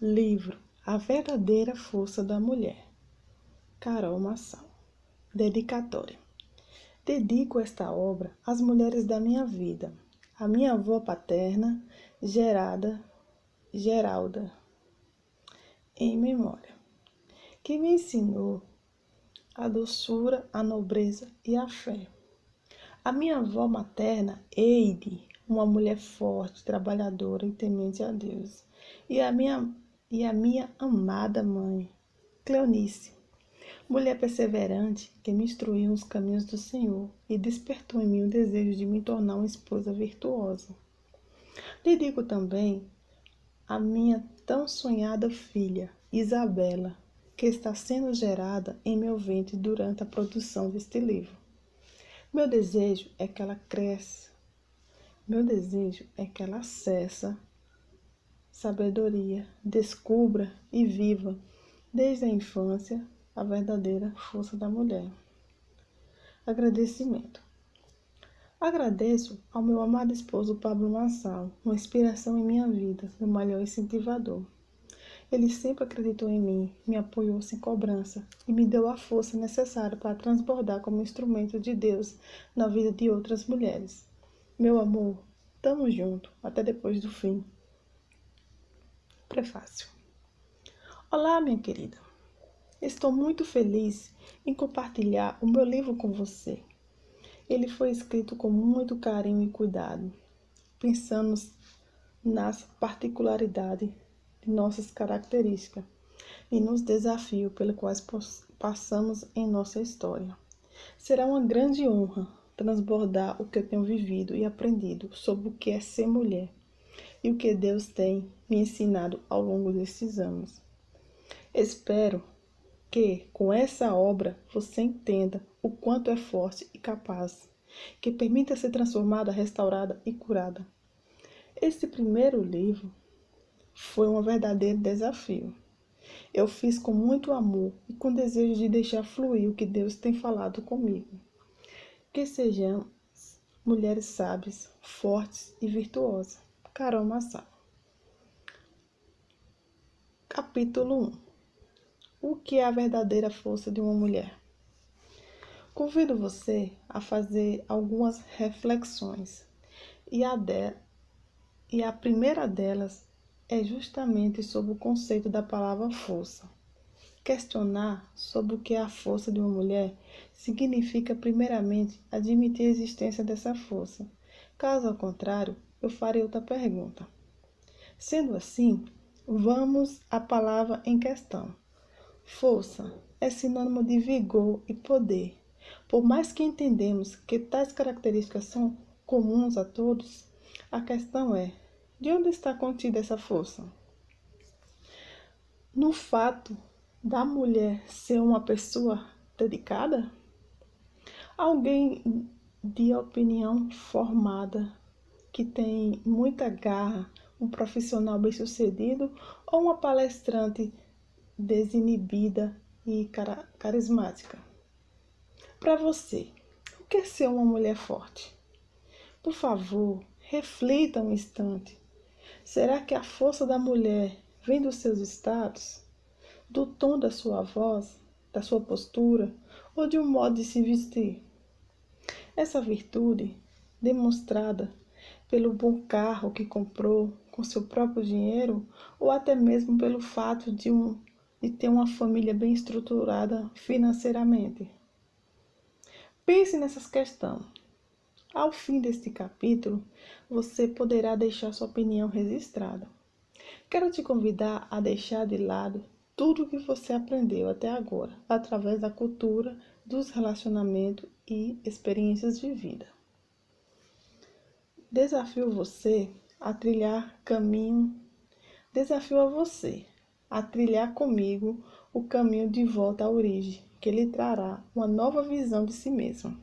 Livro A Verdadeira Força da Mulher, Carol Massal. Dedicatória. Dedico esta obra às mulheres da minha vida, à minha avó paterna, Geralda, em memória, que me ensinou a doçura, a nobreza e a fé. A minha avó materna, Eide, uma mulher forte, trabalhadora e temente a Deus. E a minha amada mãe, Cleonice, mulher perseverante que me instruiu nos caminhos do Senhor e despertou em mim o desejo de me tornar uma esposa virtuosa. Dedico também a minha tão sonhada filha, Isabela, que está sendo gerada em meu ventre durante a produção deste livro. Meu desejo é que ela cresça. Meu desejo é que ela acesse sabedoria, descubra e viva, desde a infância, a verdadeira força da mulher. Agradecimento. Agradeço ao meu amado esposo Pablo Massal, uma inspiração em minha vida, meu maior incentivador. Ele sempre acreditou em mim, me apoiou sem cobrança e me deu a força necessária para transbordar como instrumento de Deus na vida de outras mulheres. Meu amor, tamo junto, até depois do fim. Prefácio. Olá, minha querida. Estou muito feliz em compartilhar o meu livro com você. Ele foi escrito com muito carinho e cuidado, pensando nas particularidades de nossas características e nos desafios pelos quais passamos em nossa história. Será uma grande honra transbordar o que eu tenho vivido e aprendido sobre o que é ser mulher e o que Deus tem me ensinado ao longo desses anos. Espero que, com essa obra, você entenda o quanto é forte e capaz, que permita ser transformada, restaurada e curada. Este primeiro livro foi um verdadeiro desafio. Eu fiz com muito amor e com desejo de deixar fluir o que Deus tem falado comigo. Que sejamos mulheres sábias, fortes e virtuosas. Carol Massal. Capítulo 1. O que é a verdadeira força de uma mulher? Convido você a fazer algumas reflexões e a primeira delas é justamente sobre o conceito da palavra força. Questionar sobre o que é a força de uma mulher significa, primeiramente, admitir a existência dessa força. Caso ao contrário, eu farei outra pergunta. Sendo assim, vamos à palavra em questão. Força é sinônimo de vigor e poder. Por mais que entendemos que tais características são comuns a todos, a questão é: de onde está contida essa força? No fato da mulher ser uma pessoa dedicada? Alguém de opinião formada, que tem muita garra, um profissional bem-sucedido ou uma palestrante desinibida e carismática? Para você, o que é ser uma mulher forte? Por favor, reflita um instante. Será que a força da mulher vem dos seus status, do tom da sua voz, da sua postura ou de um modo de se vestir? Essa virtude, demonstrada pelo bom carro que comprou com seu próprio dinheiro ou até mesmo pelo fato de ter uma família bem estruturada financeiramente? Pense nessas questões. Ao fim deste capítulo, você poderá deixar sua opinião registrada. Quero te convidar a deixar de lado tudo o que você aprendeu até agora, através da cultura, dos relacionamentos e experiências vividas. Desafio a você a trilhar comigo o caminho de volta à origem, que lhe trará uma nova visão de si mesma.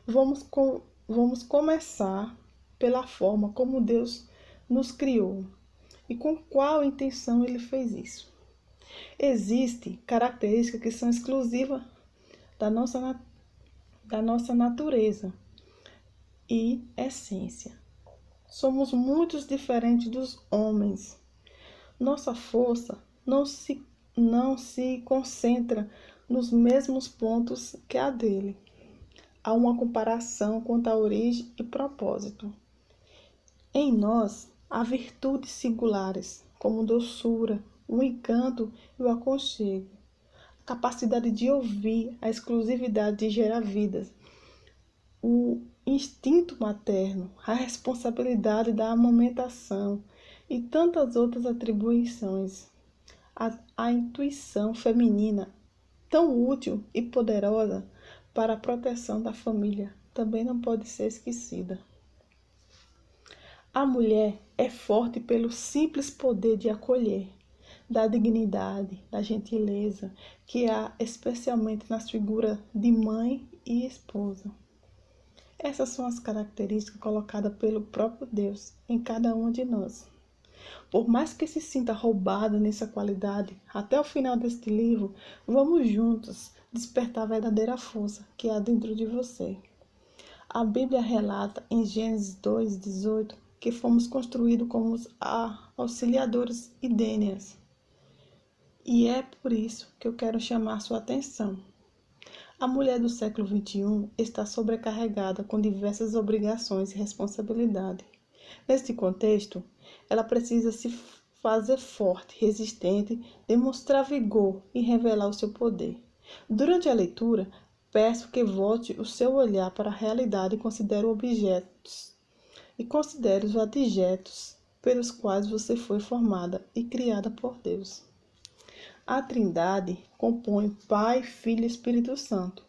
Vamos começar pela forma como Deus nos criou e com qual intenção Ele fez isso. Existem características que são exclusivas da nossa natureza e essência. Somos muito diferentes dos homens. Nossa força não se concentra nos mesmos pontos que a dele. Há uma comparação quanto à origem e propósito. Em nós, há virtudes singulares, como doçura, o encanto e o aconchego, a capacidade de ouvir, a exclusividade de gerar vidas, o instinto materno, a responsabilidade da amamentação e tantas outras atribuições. A intuição feminina, tão útil e poderosa para a proteção da família, também não pode ser esquecida. A mulher é forte pelo simples poder de acolher, da dignidade, da gentileza, que há especialmente nas figuras de mãe e esposa. Essas são as características colocadas pelo próprio Deus em cada um de nós. Por mais que se sinta roubado nessa qualidade, até o final deste livro, vamos juntos despertar a verdadeira força que há dentro de você. A Bíblia relata em Gênesis 2:18 que fomos construídos como auxiliadores idêneas. E é por isso que eu quero chamar sua atenção. A mulher do século XXI está sobrecarregada com diversas obrigações e responsabilidades. Neste contexto, ela precisa se fazer forte, resistente, demonstrar vigor e revelar o seu poder. Durante a leitura, peço que volte o seu olhar para a realidade e considere os adjetos pelos quais você foi formada e criada por Deus. A Trindade compõe Pai, Filho e Espírito Santo.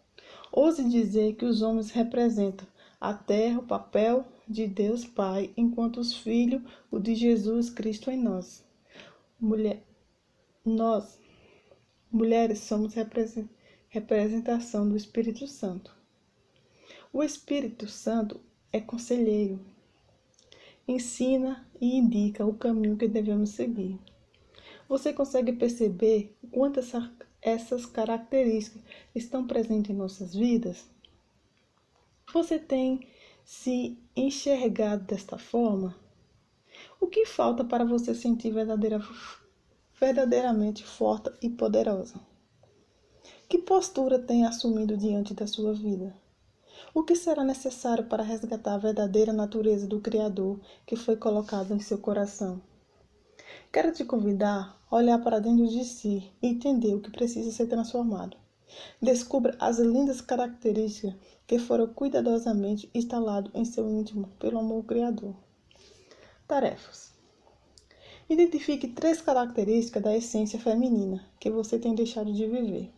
Ouse dizer que os homens representam a terra, o papel de Deus Pai, enquanto os filhos, o de Jesus Cristo em nós. Nós, mulheres, somos representação do Espírito Santo. O Espírito Santo é conselheiro, ensina e indica o caminho que devemos seguir. Você consegue perceber o quanto essas características estão presentes em nossas vidas? Você tem se enxergado desta forma? O que falta para você sentir verdadeiramente forte e poderosa? Que postura tem assumido diante da sua vida? O que será necessário para resgatar a verdadeira natureza do Criador que foi colocado em seu coração? Quero te convidar a olhar para dentro de si e entender o que precisa ser transformado. Descubra as lindas características que foram cuidadosamente instaladas em seu íntimo pelo amor criador. Tarefas. Identifique 3 características da essência feminina que você tem deixado de viver.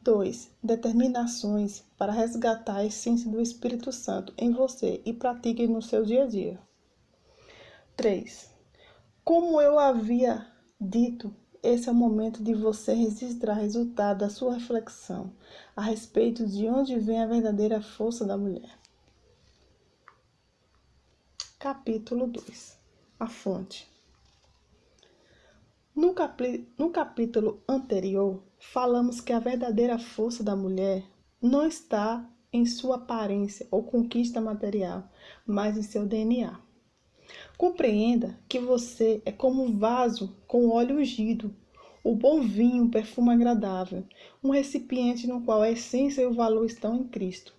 2. Determinações para resgatar a essência do Espírito Santo em você e pratique no seu dia a dia. 3. Como eu havia dito, esse é o momento de você registrar o resultado da sua reflexão a respeito de onde vem a verdadeira força da mulher. Capítulo 2. A fonte. No capítulo anterior, falamos que a verdadeira força da mulher não está em sua aparência ou conquista material, mas em seu DNA. Compreenda que você é como um vaso com óleo ungido, o bom vinho, um perfume agradável, um recipiente no qual a essência e o valor estão em Cristo.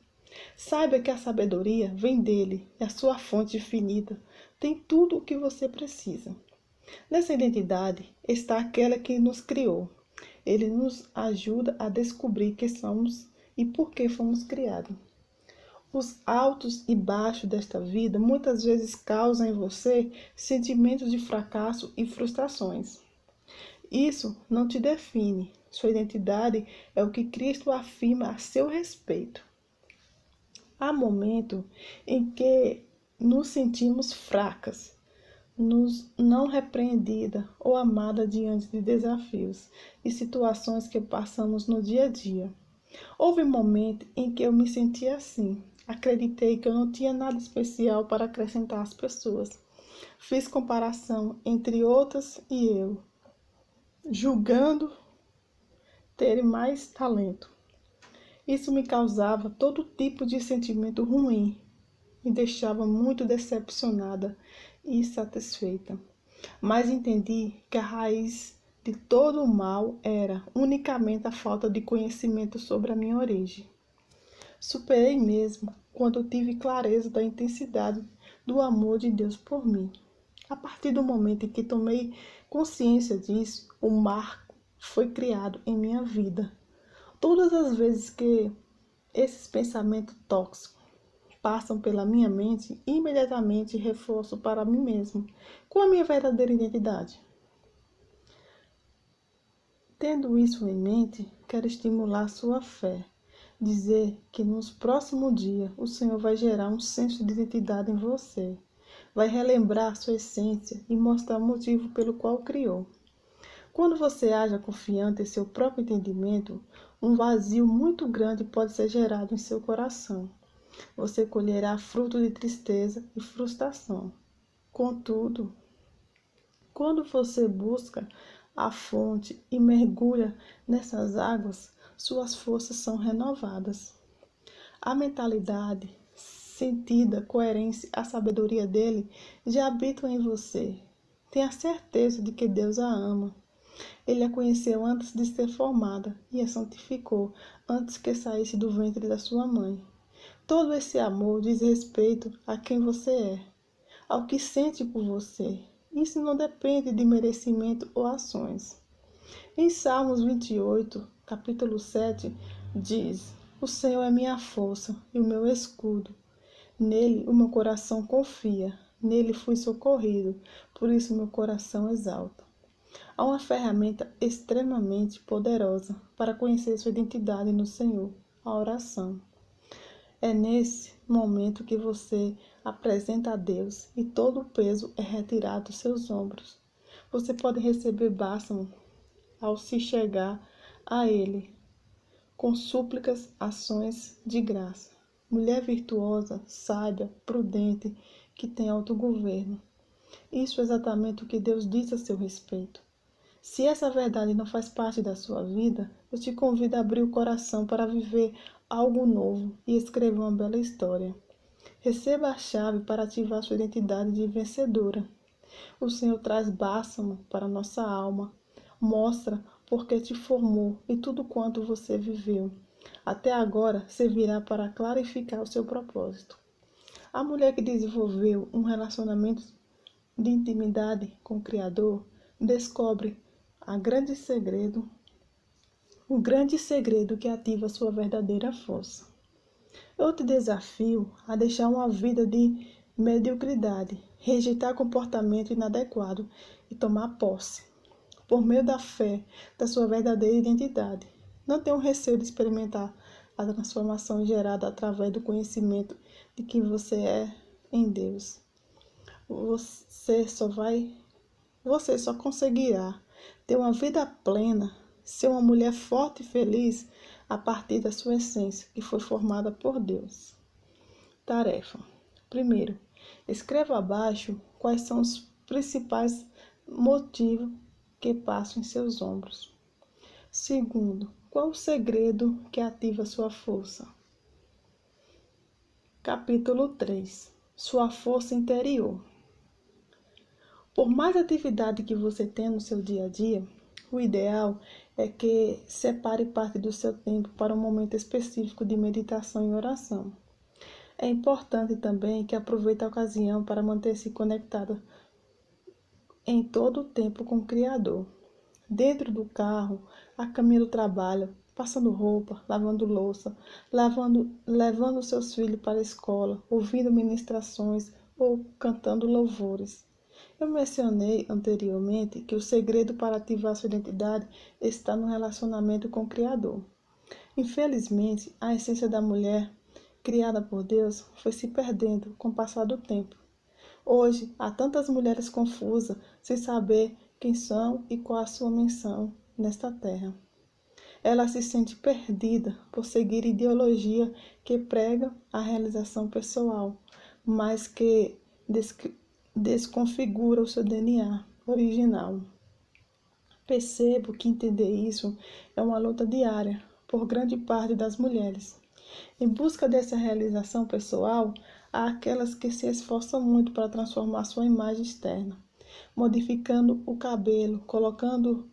Saiba que a sabedoria vem dele e a sua fonte infinita tem tudo o que você precisa. Nessa identidade está aquela que nos criou. Ele nos ajuda a descobrir quem somos e por que fomos criados. Os altos e baixos desta vida muitas vezes causam em você sentimentos de fracasso e frustrações. Isso não te define. Sua identidade é o que Cristo afirma a seu respeito. Há momentos em que nos sentimos fracas, nos não repreendida ou amada diante de desafios e situações que passamos no dia a dia. Houve momentos em que eu me senti assim. Acreditei que eu não tinha nada especial para acrescentar às pessoas. Fiz comparação entre outras e eu, julgando ter mais talento. Isso me causava todo tipo de sentimento ruim. Me deixava muito decepcionada e insatisfeita. mas entendi que a raiz de todo o mal era unicamente a falta de conhecimento sobre a minha origem. Superei mesmo quando tive clareza da intensidade do amor de Deus por mim. A partir do momento em que tomei consciência disso, o marco foi criado em minha vida. Todas as vezes que esses pensamentos tóxicos passam pela minha mente, imediatamente reforço para mim mesmo com a minha verdadeira identidade. Tendo isso em mente, quero estimular sua fé. Dizer que nos próximos dias o Senhor vai gerar um senso de identidade em você. Vai relembrar sua essência e mostrar o motivo pelo qual o criou. Quando você age confiante em seu próprio entendimento, um vazio muito grande pode ser gerado em seu coração. Você colherá fruto de tristeza e frustração. Contudo, quando você busca a fonte e mergulha nessas águas, suas forças são renovadas. A mentalidade, sentida, coerência, a sabedoria dele já habitam em você. Tenha certeza de que Deus a ama. Ele a conheceu antes de ser formada e a santificou antes que saísse do ventre da sua mãe. Todo esse amor diz respeito a quem você é, ao que sente por você. Isso não depende de merecimento ou ações. Em Salmos 28, capítulo 7, diz: O Senhor é minha força e o meu escudo. Nele o meu coração confia, nele fui socorrido, por isso meu coração exalta. Há uma ferramenta extremamente poderosa para conhecer sua identidade no Senhor, a oração. É nesse momento que você apresenta a Deus e todo o peso é retirado dos seus ombros. Você pode receber bálsamo ao se chegar a Ele, com súplicas, ações de graça. Mulher virtuosa, sábia, prudente, que tem autogoverno. Isso é exatamente o que Deus diz a seu respeito. Se essa verdade não faz parte da sua vida, eu te convido a abrir o coração para viver algo novo e escrever uma bela história. Receba a chave para ativar sua identidade de vencedora. O Senhor traz bálsamo para nossa alma, mostra porque te formou e tudo quanto você viveu. Até agora servirá para clarificar o seu propósito. A mulher que desenvolveu um relacionamento de intimidade com o Criador descobre o grande segredo que ativa sua verdadeira força. Eu te desafio a deixar uma vida de mediocridade, rejeitar comportamento inadequado e tomar posse, por meio da fé, da sua verdadeira identidade. Não tenha receio de experimentar a transformação gerada através do conhecimento de quem você é em Deus. Você só conseguirá ter uma vida plena, ser uma mulher forte e feliz a partir da sua essência, que foi formada por Deus. Tarefa. Primeiro, escreva abaixo quais são os principais motivos que passam em seus ombros. Segundo, qual o segredo que ativa sua força? Capítulo 3. Sua força interior. Por mais atividade que você tenha no seu dia a dia, o ideal é que separe parte do seu tempo para um momento específico de meditação e oração. É importante também que aproveite a ocasião para manter-se conectada em todo o tempo com o Criador. Dentro do carro, a caminho do trabalho, passando roupa, lavando louça, levando seus filhos para a escola, ouvindo ministrações ou cantando louvores. Eu mencionei anteriormente que o segredo para ativar sua identidade está no relacionamento com o Criador. Infelizmente, a essência da mulher, criada por Deus, foi se perdendo com o passar do tempo. Hoje, há tantas mulheres confusas, sem saber quem são e qual a sua missão nesta terra. Ela se sente perdida por seguir ideologia que prega a realização pessoal, mas que desconfigura o seu DNA original. Percebo que entender isso é uma luta diária por grande parte das mulheres. Em busca dessa realização pessoal, há aquelas que se esforçam muito para transformar sua imagem externa. modificando o cabelo, colocando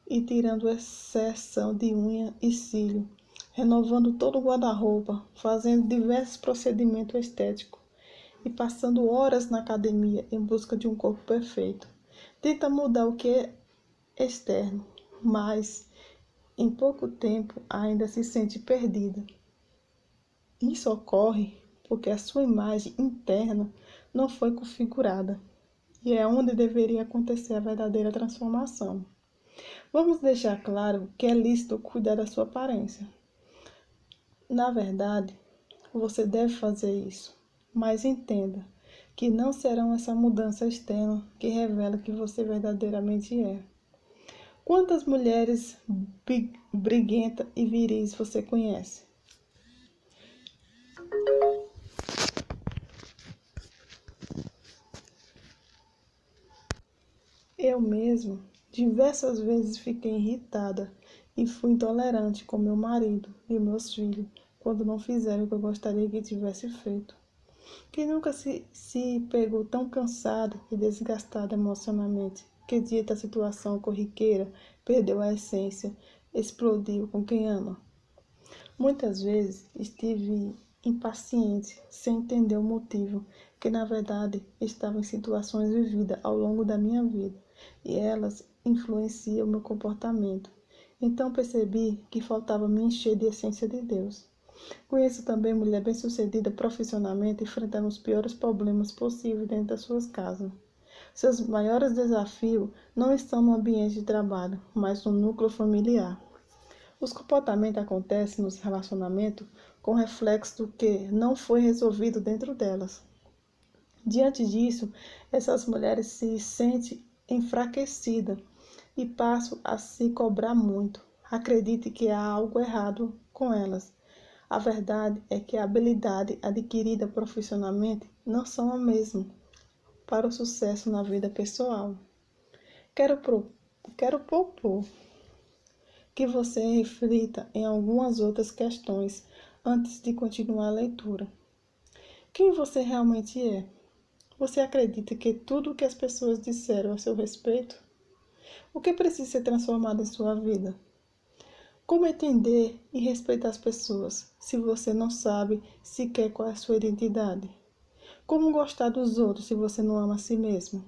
e tirando exceção de unha e cílio, renovando todo o guarda-roupa, fazendo diversos procedimentos estéticos e passando horas na academia em busca de um corpo perfeito. Tenta mudar o que é externo, mas em pouco tempo ainda se sente perdida. Isso ocorre porque a sua imagem interna não foi configurada, e é onde deveria acontecer a verdadeira transformação. Vamos deixar claro que é lícito cuidar da sua aparência. Na verdade, você deve fazer isso, mas entenda que não serão essa mudança externa que revela que você verdadeiramente é. Quantas mulheres briguentas e viris você conhece? Eu mesma diversas vezes fiquei irritada e fui intolerante com meu marido e meus filhos quando não fizeram o que eu gostaria que tivesse feito. Quem nunca se pegou tão cansado e desgastado emocionalmente que diante da situação corriqueira perdeu a essência, explodiu com quem ama? Muitas vezes estive impaciente, sem entender o motivo, que na verdade estava em situações vividas ao longo da minha vida e elas influenciam o meu comportamento. Então percebi que faltava me encher de essência de Deus. Conheço também mulher bem-sucedida profissionalmente enfrentando os piores problemas possíveis dentro das suas casas. Seus maiores desafios não estão no ambiente de trabalho, mas no núcleo familiar. Os comportamentos acontecem nos relacionamentos com reflexo do que não foi resolvido dentro delas. Diante disso, essas mulheres se sentem enfraquecidas e passam a se cobrar muito. Acredite que há algo errado com elas. A verdade é que a habilidade adquirida profissionalmente não são a mesma para o sucesso na vida pessoal. Quero propor que você reflita em algumas outras questões antes de continuar a leitura. Quem você realmente é? Você acredita que tudo o que as pessoas disseram a seu respeito? O que precisa ser transformado em sua vida? Como entender e respeitar as pessoas se você não sabe sequer qual é a sua identidade? Como gostar dos outros se você não ama a si mesmo?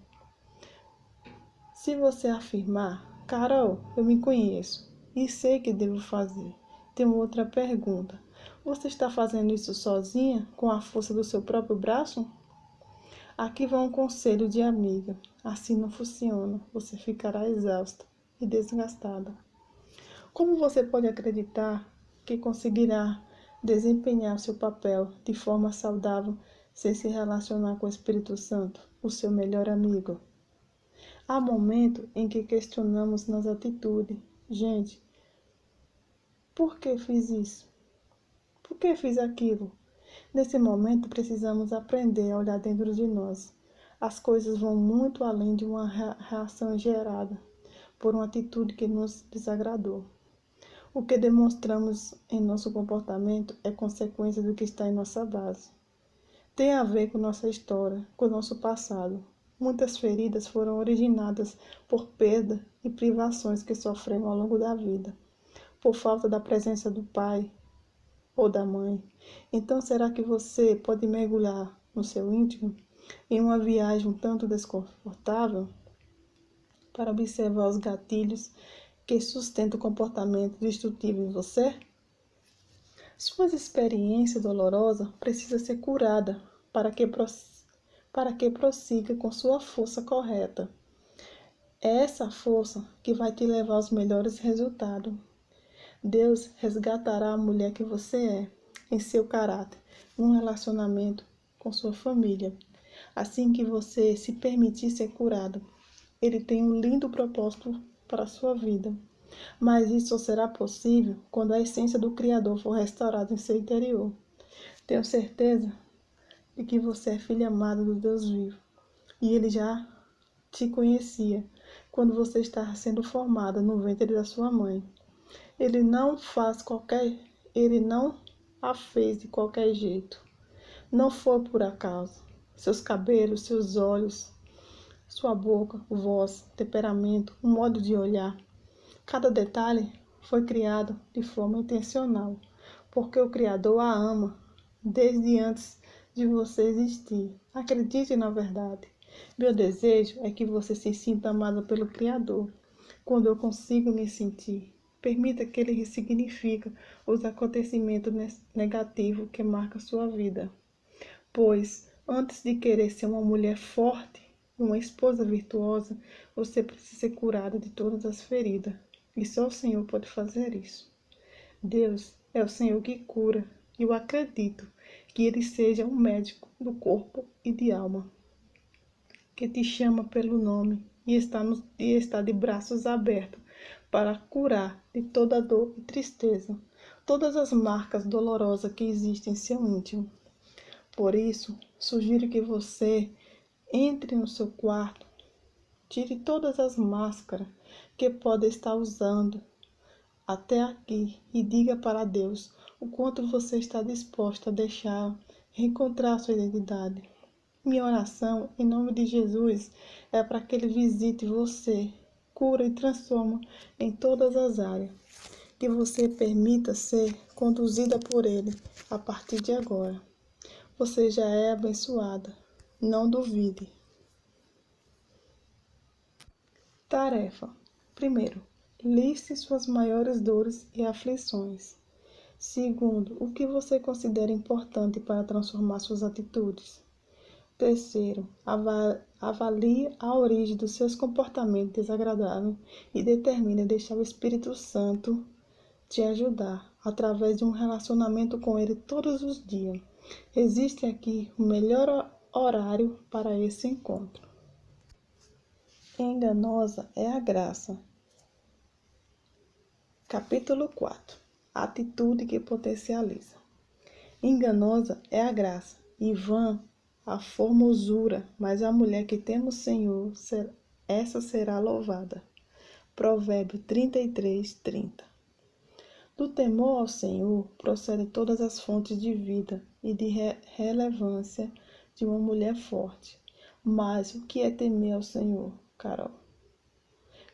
Se você afirmar, Carol, eu me conheço e sei o que devo fazer. Tenho outra pergunta. Você está fazendo isso sozinha, com a força do seu próprio braço? Aqui vai um conselho de amiga. Assim não funciona. Você ficará exausta e desgastada. Como você pode acreditar que conseguirá desempenhar seu papel de forma saudável sem se relacionar com o Espírito Santo, o seu melhor amigo? Há momentos em que questionamos nas atitudes. Gente, por que fiz isso? Por que fiz aquilo? Nesse momento, precisamos aprender a olhar dentro de nós. As coisas vão muito além de uma reação gerada por uma atitude que nos desagradou. O que demonstramos em nosso comportamento é consequência do que está em nossa base. Tem a ver com nossa história, com nosso passado. Muitas feridas foram originadas por perda e privações que sofremos ao longo da vida, por falta da presença do pai ou da mãe. Então, será que você pode mergulhar no seu íntimo em uma viagem um tanto desconfortável para observar os gatilhos que sustentam o comportamento destrutivo em você? Suas experiências dolorosas precisam ser curadas para que prossiga com sua força correta. É essa força que vai te levar aos melhores resultados. Deus resgatará a mulher que você é, em seu caráter, num relacionamento com sua família. Assim que você se permitir ser curado, Ele tem um lindo propósito para a sua vida. Mas isso só será possível quando a essência do Criador for restaurada em seu interior. Tenho certeza de que você é filha amada do Deus vivo. E Ele já te conhecia quando você estava sendo formada no ventre da sua mãe. Ele não a fez de qualquer jeito. Não foi por acaso. Seus cabelos, seus olhos, sua boca, voz, temperamento, um modo de olhar. Cada detalhe foi criado de forma intencional, porque o Criador a ama desde antes de você existir. Acredite na verdade. Meu desejo é que você se sinta amada pelo Criador. Quando eu consigo me sentir, permita que Ele ressignifique os acontecimentos negativos que marcam sua vida. Pois, antes de querer ser uma mulher forte, uma esposa virtuosa, você precisa ser curada de todas as feridas. E só o Senhor pode fazer isso. Deus é o Senhor que cura, e eu acredito que Ele seja um médico do corpo e de alma, que te chama pelo nome e está de braços abertos para curar de toda dor e tristeza, todas as marcas dolorosas que existem em seu íntimo. Por isso, sugiro que você entre no seu quarto, tire todas as máscaras que pode estar usando até aqui e diga para Deus o quanto você está disposto a deixar reencontrar sua identidade. Minha oração, em nome de Jesus, é para que Ele visite você, cura e transforma em todas as áreas. Que você permita ser conduzida por Ele a partir de agora. Você já é abençoada. Não duvide. Tarefa: primeiro, liste suas maiores dores e aflições. Segundo, o que você considera importante para transformar suas atitudes. Terceiro, avalie a origem dos seus comportamentos desagradáveis e determine deixar o Espírito Santo te ajudar através de um relacionamento com Ele todos os dias. Existe aqui o melhor horário para esse encontro. Enganosa é a graça. Capítulo 4. Atitude que potencializa. Enganosa é a graça, e vã a formosura, mas a mulher que teme o Senhor, essa será louvada. Provérbio 33:30. Do temor ao Senhor procedem todas as fontes de vida e de relevância de uma mulher forte. Mas o que é temer ao Senhor, Carol?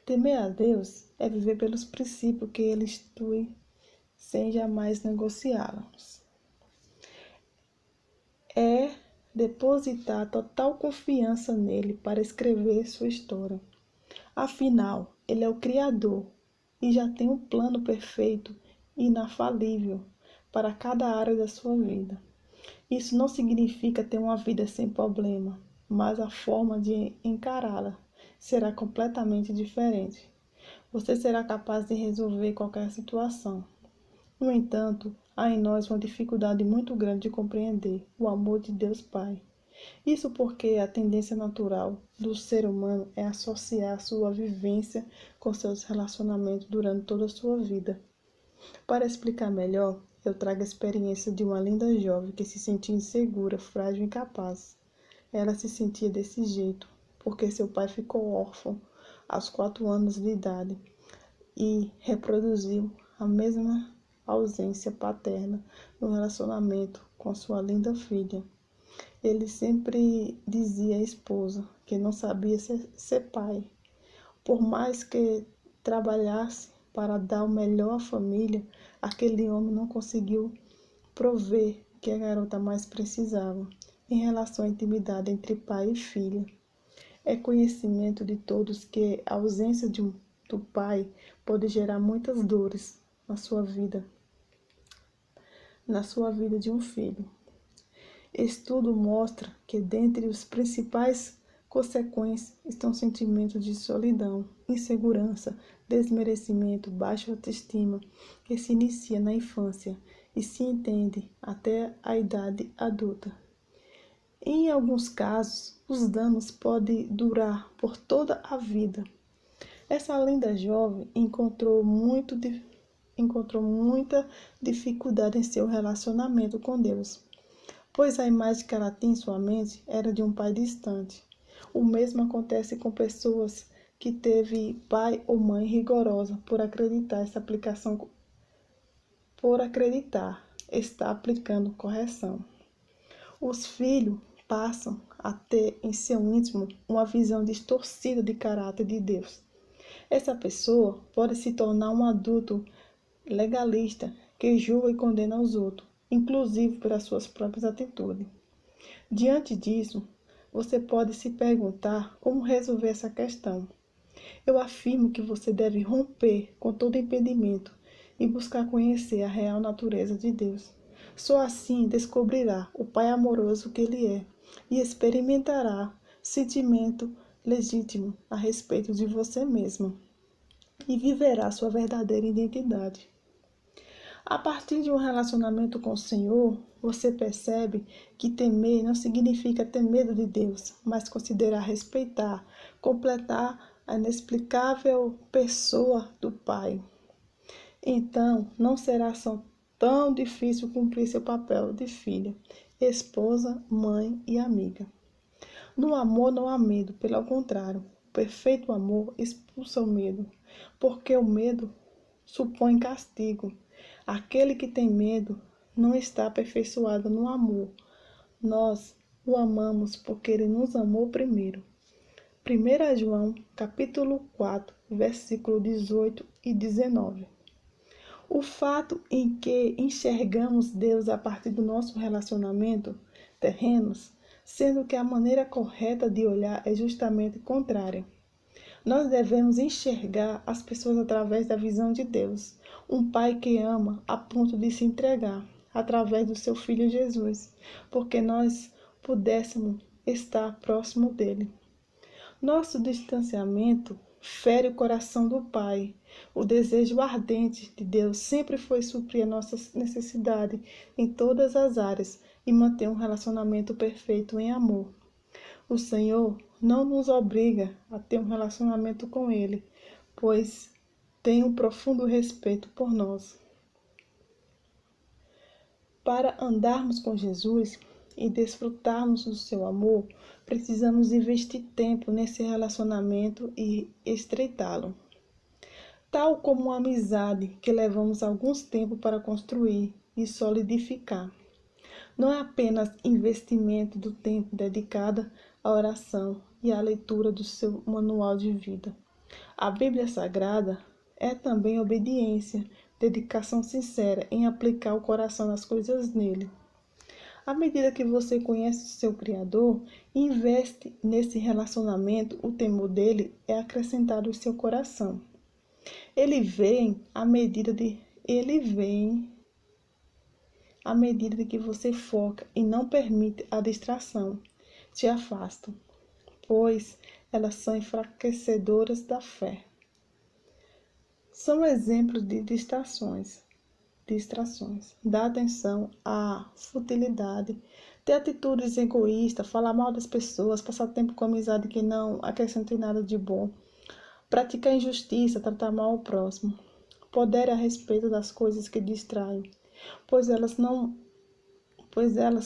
Temer a Deus é viver pelos princípios que Ele institui sem jamais negociá-los. É depositar total confiança nele para escrever sua história. Afinal, ele é o Criador e já tem um plano perfeito e inafalível para cada área da sua vida. Isso não significa ter uma vida sem problema, mas a forma de encará-la será completamente diferente. Você será capaz de resolver qualquer situação. No entanto, há em nós uma dificuldade muito grande de compreender o amor de Deus Pai. Isso porque a tendência natural do ser humano é associar sua vivência com seus relacionamentos durante toda a sua vida. Para explicar melhor, eu trago a experiência de uma linda jovem que se sentia insegura, frágil e incapaz. Ela se sentia desse jeito porque seu pai ficou órfão aos 4 anos de idade e reproduziu a mesma ausência paterna no relacionamento com sua linda filha. Ele sempre dizia à esposa que não sabia ser pai. Por mais que trabalhasse para dar o melhor à família, aquele homem não conseguiu prover o que a garota mais precisava em relação à intimidade entre pai e filha. É conhecimento de todos que a ausência do pai pode gerar muitas dores na sua vida de um filho. Estudo mostra que dentre os principais consequências estão sentimentos de solidão, insegurança, desmerecimento, baixa autoestima, que se inicia na infância e se entende até a idade adulta. Em alguns casos, os danos podem durar por toda a vida. Essa linda jovem encontrou muita dificuldade em seu relacionamento com Deus, pois a imagem que ela tinha em sua mente era de um pai distante. O mesmo acontece com pessoas que teve pai ou mãe rigorosa por acreditar está aplicando correção. Os filhos passam a ter em seu íntimo uma visão distorcida de caráter de Deus. Essa pessoa pode se tornar um adulto legalista que julga e condena os outros, inclusive pelas suas próprias atitudes. Diante disso, você pode se perguntar como resolver essa questão. Eu afirmo que você deve romper com todo impedimento e buscar conhecer a real natureza de Deus. Só assim descobrirá o Pai amoroso que Ele é e experimentará sentimento legítimo a respeito de você mesmo e viverá sua verdadeira identidade. A partir de um relacionamento com o Senhor, você percebe que temer não significa ter medo de Deus, mas considerar respeitar, completar a inexplicável pessoa do Pai. Então, não será tão difícil cumprir seu papel de filha, esposa, mãe e amiga. No amor não há medo, pelo contrário, o perfeito amor expulsa o medo, porque o medo supõe castigo. Aquele que tem medo não está aperfeiçoado no amor. Nós o amamos porque ele nos amou primeiro. 1 João, capítulo 4, versículo 18 e 19. O fato em que enxergamos Deus a partir do nosso relacionamento terrenos, sendo que a maneira correta de olhar é justamente contrária. Nós devemos enxergar as pessoas através da visão de Deus, um Pai que ama a ponto de se entregar através do seu Filho Jesus, porque nós pudéssemos estar próximo dele. Nosso distanciamento fere o coração do Pai. O desejo ardente de Deus sempre foi suprir a nossa necessidade em todas as áreas e manter um relacionamento perfeito em amor. O Senhor não nos obriga a ter um relacionamento com Ele, pois tem um profundo respeito por nós. Para andarmos com Jesus e desfrutarmos do seu amor, precisamos investir tempo nesse relacionamento e estreitá-lo. Tal como uma amizade que levamos alguns tempo para construir e solidificar. Não é apenas investimento do tempo dedicado à oração e à leitura do seu manual de vida. A Bíblia Sagrada é também obediência, dedicação sincera em aplicar o coração nas coisas nele. À medida que você conhece o seu Criador e investe nesse relacionamento, o temor dele é acrescentado ao seu coração. Ele vem à medida de que você foca e não permite a distração, te afastam, pois elas são enfraquecedoras da fé. São exemplos de distrações. Dá atenção à futilidade, ter atitudes egoístas, falar mal das pessoas, passar tempo com amizade que não acrescenta em nada de bom, praticar injustiça, tratar mal o próximo, poder a respeito das coisas que distraem, pois elas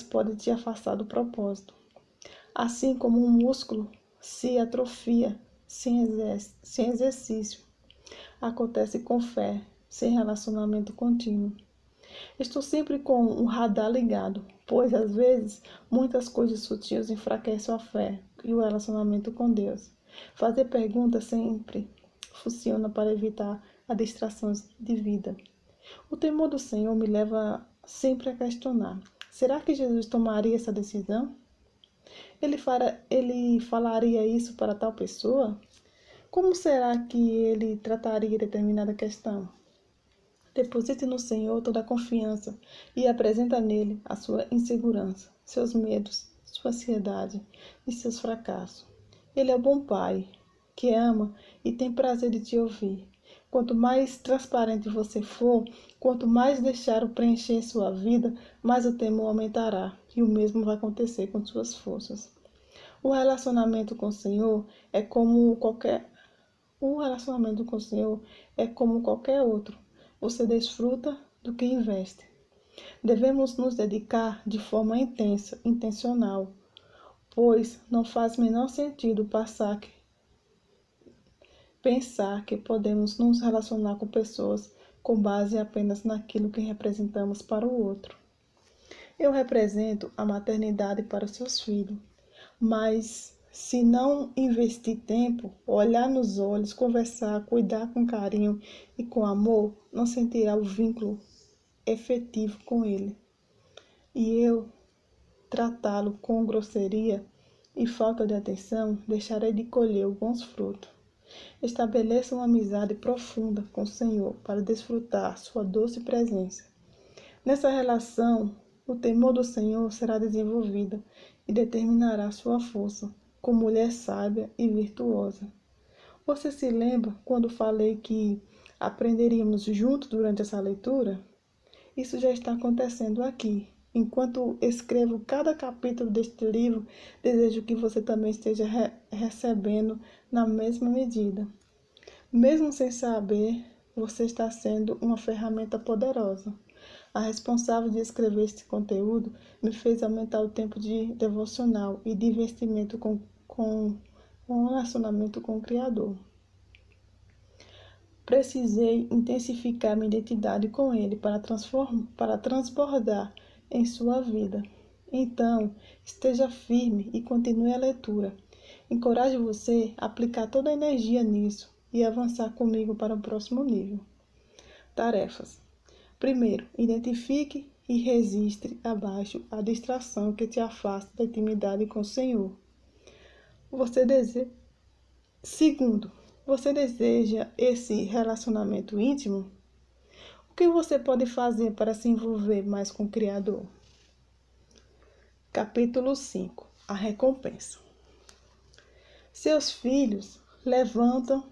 podem te afastar do propósito. Assim como um músculo se atrofia sem exercício, acontece com fé, sem relacionamento contínuo. Estou sempre com o radar ligado, pois às vezes muitas coisas sutis enfraquecem a fé e o relacionamento com Deus. Fazer perguntas sempre funciona para evitar a distração de vida. O temor do Senhor me leva sempre a questionar: será que Jesus tomaria essa decisão? Ele falaria isso para tal pessoa? Como será que ele trataria determinada questão? Deposite no Senhor toda a confiança e apresenta nele a sua insegurança, seus medos, sua ansiedade e seus fracassos. Ele é o bom Pai, que ama e tem prazer de te ouvir. Quanto mais transparente você for, quanto mais deixar o preencher sua vida, mais o temor aumentará, e o mesmo vai acontecer com suas forças. O relacionamento com o Senhor é como qualquer outro. Você desfruta do que investe. Devemos nos dedicar de forma intencional, pois não faz menor sentido pensar que podemos nos relacionar com pessoas com base apenas naquilo que representamos para o outro. Eu represento a maternidade para os seus filhos. Mas se não investir tempo, olhar nos olhos, conversar, cuidar com carinho e com amor, não sentirá o vínculo efetivo com ele. E eu tratá-lo com grosseria e falta de atenção, deixarei de colher os bons frutos. Estabeleça uma amizade profunda com o Senhor para desfrutar sua doce presença. Nessa relação, o temor do Senhor será desenvolvido e determinará sua força como mulher sábia e virtuosa. Você se lembra quando falei que aprenderíamos juntos durante essa leitura? Isso já está acontecendo aqui. Enquanto escrevo cada capítulo deste livro, desejo que você também esteja recebendo na mesma medida. Mesmo sem saber, você está sendo uma ferramenta poderosa. A responsável de escrever este conteúdo me fez aumentar o tempo de devocional e de investimento com um relacionamento com o Criador. Precisei intensificar minha identidade com Ele para transbordar em sua vida. Então, esteja firme e continue a leitura. Encorajo você a aplicar toda a energia nisso e avançar comigo para o próximo nível. Tarefas. Primeiro, identifique e registre abaixo a distração que te afasta da intimidade com o Senhor. Segundo, você deseja esse relacionamento íntimo? O que você pode fazer para se envolver mais com o Criador? Capítulo 5. A recompensa. Seus filhos levantam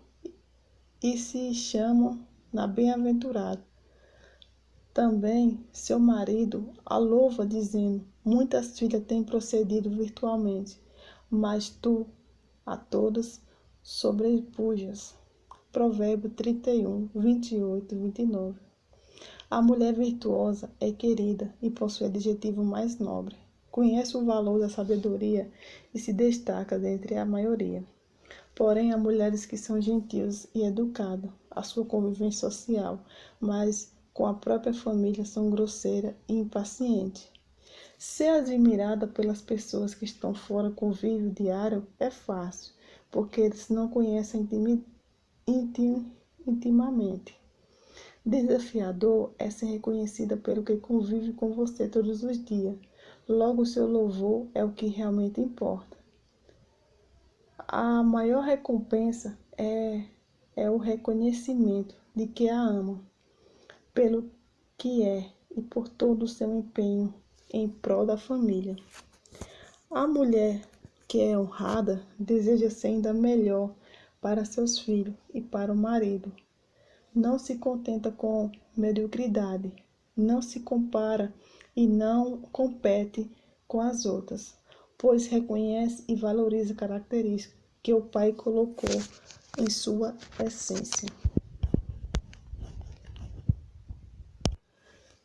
e se chamam na bem-aventurada. Também seu marido a louva, dizendo: muitas filhas têm procedido virtualmente, mas tu a todas sobrepujas. Provérbio 31, 28 e 29. A mulher virtuosa é querida e possui adjetivo mais nobre. Conhece o valor da sabedoria e se destaca dentre a maioria. Porém, há mulheres que são gentias e educadas, a sua convivência social, mas com a própria família são grosseiras e impacientes. Ser admirada pelas pessoas que estão fora do convívio diário é fácil, porque eles não conhecem intimamente. Desafiador é ser reconhecida pelo que convive com você todos os dias. Logo, seu louvor é o que realmente importa. A maior recompensa é o reconhecimento de que a ama, pelo que é e por todo o seu empenho em prol da família. A mulher que é honrada deseja ser ainda melhor para seus filhos e para o marido. Não se contenta com mediocridade, não se compara e não compete com as outras, pois reconhece e valoriza características que o Pai colocou em sua essência.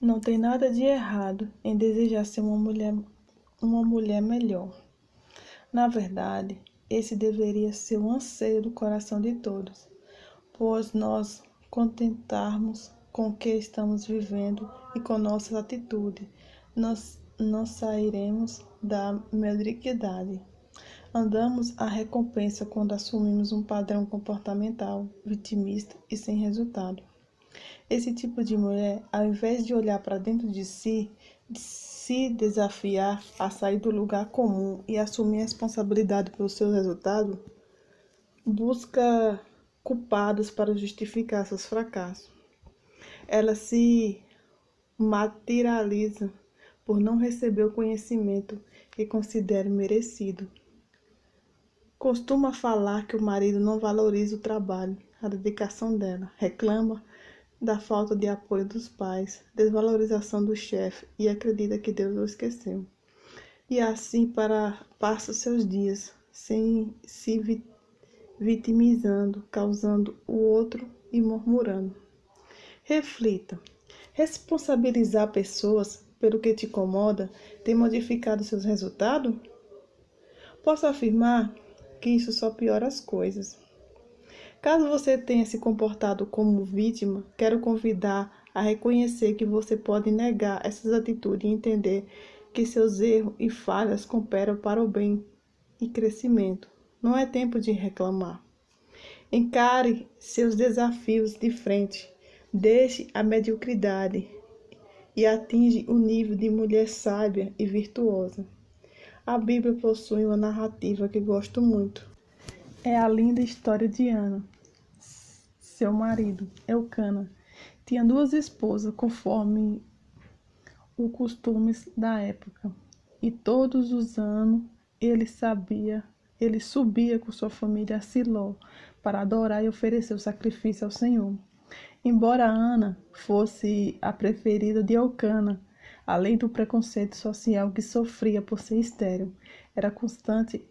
Não tem nada de errado em desejar ser uma mulher melhor. Na verdade, esse deveria ser o anseio do coração de todos, pois nós contentarmos com o que estamos vivendo e com nossas atitudes, nós não sairemos da mediocridade. Andamos à recompensa quando assumimos um padrão comportamental vitimista e sem resultado. Esse tipo de mulher, ao invés de olhar para dentro de si, se desafiar a sair do lugar comum e assumir a responsabilidade pelos seus resultados, busca culpados para justificar seus fracassos. Ela se materializa por não receber o conhecimento que considera merecido. Costuma falar que o marido não valoriza o trabalho, a dedicação dela, reclama da falta de apoio dos pais, desvalorização do chefe e acredita que Deus o esqueceu. E assim passa seus dias sem se vitimizando, causando o outro e murmurando. Reflita. Responsabilizar pessoas pelo que te incomoda tem modificado seus resultados? Posso afirmar que isso só piora as coisas. Caso você tenha se comportado como vítima, quero convidar a reconhecer que você pode negar essas atitudes e entender que seus erros e falhas cooperam para o bem e crescimento. Não é tempo de reclamar. Encare seus desafios de frente. Deixe a mediocridade e atinge o nível de mulher sábia e virtuosa. A Bíblia possui uma narrativa que gosto muito. É a linda história de Ana. Seu marido, Elcana, tinha 2 esposas, conforme os costumes da época. E todos os anos ele subia com sua família a Siló para adorar e oferecer o sacrifício ao Senhor. Embora Ana fosse a preferida de Elcana, além do preconceito social que sofria por ser estéril, era constante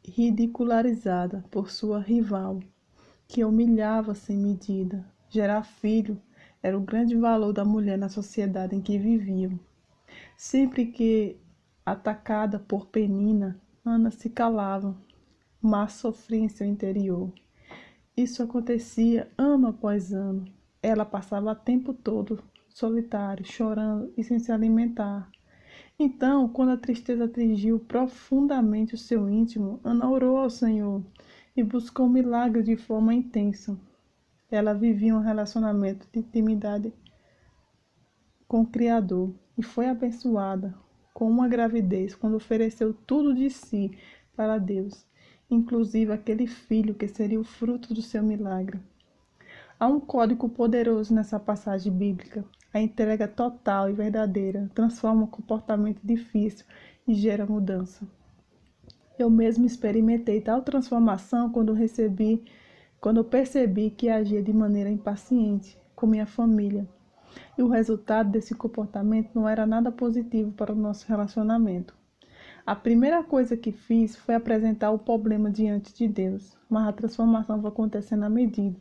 ridicularizada por sua rival, que humilhava sem medida. Gerar filho era o grande valor da mulher na sociedade em que viviam. Sempre que atacada por Penina, Ana se calava, mas sofria em seu interior. Isso acontecia ano após ano. Ela passava o tempo todo solitária, chorando e sem se alimentar. Então, quando a tristeza atingiu profundamente o seu íntimo, Ana orou ao Senhor e buscou um milagre de forma intensa. Ela vivia um relacionamento de intimidade com o Criador e foi abençoada com uma gravidez quando ofereceu tudo de si para Deus, inclusive aquele filho que seria o fruto do seu milagre. Há um código poderoso nessa passagem bíblica. A entrega total e verdadeira transforma um comportamento difícil e gera mudança. Eu mesmo experimentei tal transformação quando eu percebi que agia de maneira impaciente com minha família. E o resultado desse comportamento não era nada positivo para o nosso relacionamento. A primeira coisa que fiz foi apresentar o problema diante de Deus, mas a transformação foi acontecendo à medida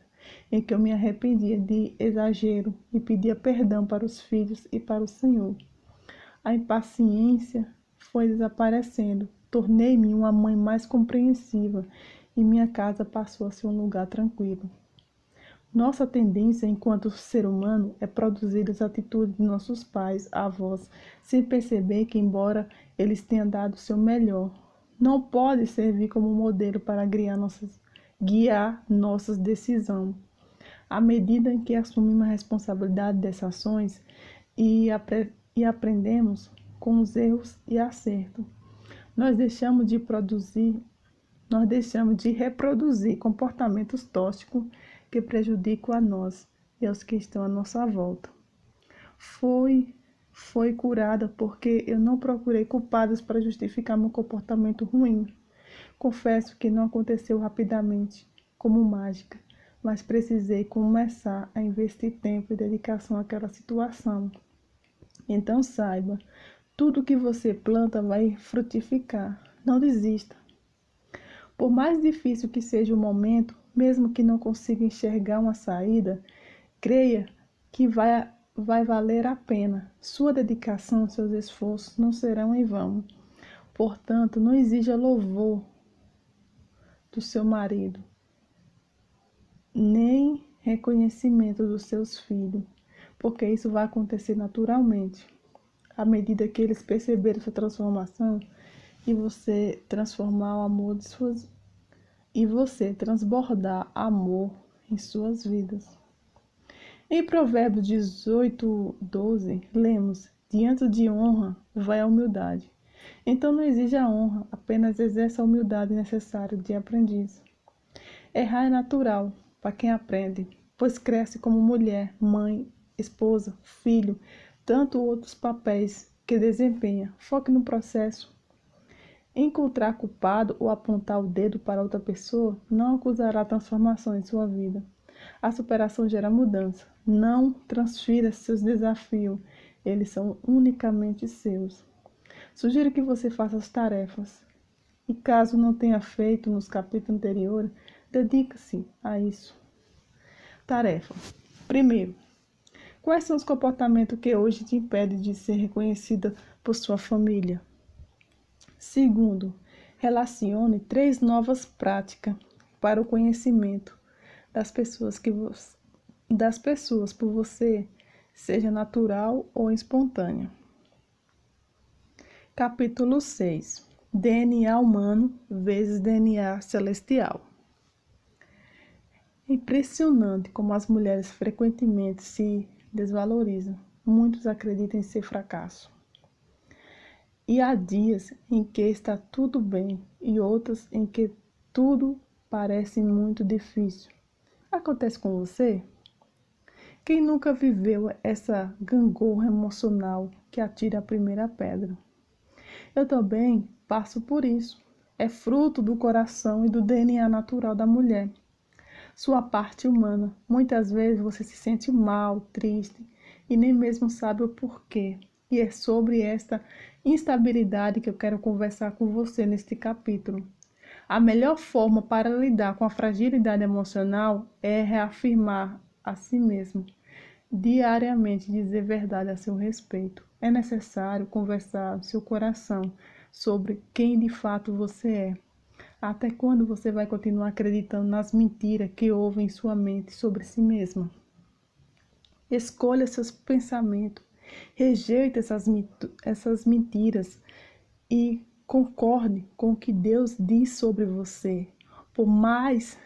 em que eu me arrependia de exagero e pedia perdão para os filhos e para o Senhor. A impaciência foi desaparecendo, tornei-me uma mãe mais compreensiva e minha casa passou a ser um lugar tranquilo. Nossa tendência enquanto ser humano é produzir as atitudes de nossos pais, avós, sem perceber que, embora eles tenham dado o seu melhor, não pode servir como modelo para guiar nossas decisões. À medida em que assumimos a responsabilidade dessas ações e aprendemos com os erros e acertos, nós deixamos de reproduzir comportamentos tóxicos que prejudicam a nós e aos que estão à nossa volta. Foi curada porque eu não procurei culpados para justificar meu comportamento ruim. Confesso que não aconteceu rapidamente, como mágica, mas precisei começar a investir tempo e dedicação àquela situação. Então saiba, tudo que você planta vai frutificar. Não desista. Por mais difícil que seja o momento, mesmo que não consiga enxergar uma saída, creia que vai valer a pena. Sua dedicação, seus esforços não serão em vão. Portanto, não exija louvor do seu marido, nem reconhecimento dos seus filhos, porque isso vai acontecer naturalmente. À medida que eles perceberem sua transformação e você transformar o amor e você transbordar amor em suas vidas. Em Provérbios 18:12, lemos: diante de honra vai a humildade. Então não exija a honra, apenas exerça a humildade necessária de aprendiz. Errar é natural para quem aprende, pois cresce como mulher, mãe, esposa, filho, tanto outros papéis que desempenha. Foque no processo. Encontrar culpado ou apontar o dedo para outra pessoa não acusará a transformação em sua vida. A superação gera mudança. Não transfira seus desafios, eles são unicamente seus. Sugiro que você faça as tarefas. E caso não tenha feito nos capítulos anteriores, dedique-se a isso. Tarefa. Primeiro, quais são os comportamentos que hoje te impedem de ser reconhecida por sua família? Segundo, relacione 3 novas práticas para o conhecimento das pessoas por você, seja natural ou espontânea. Capítulo 6. DNA humano vezes DNA celestial. É impressionante como as mulheres frequentemente se desvalorizam. Muitos acreditam em ser fracasso. E há dias em que está tudo bem e outros em que tudo parece muito difícil. Acontece com você? Quem nunca viveu essa gangorra emocional que atira a primeira pedra? Eu também passo por isso. É fruto do coração e do DNA natural da mulher. Sua parte humana. Muitas vezes você se sente mal, triste e nem mesmo sabe o porquê. E é sobre esta instabilidade que eu quero conversar com você neste capítulo. A melhor forma para lidar com a fragilidade emocional é reafirmar a si mesmo. Diariamente dizer verdade a seu respeito. É necessário conversar no seu coração sobre quem de fato você é. Até quando você vai continuar acreditando nas mentiras que houve em sua mente sobre si mesma? Escolha seus pensamentos, rejeite essas mentiras e concorde com o que Deus diz sobre você. Por mais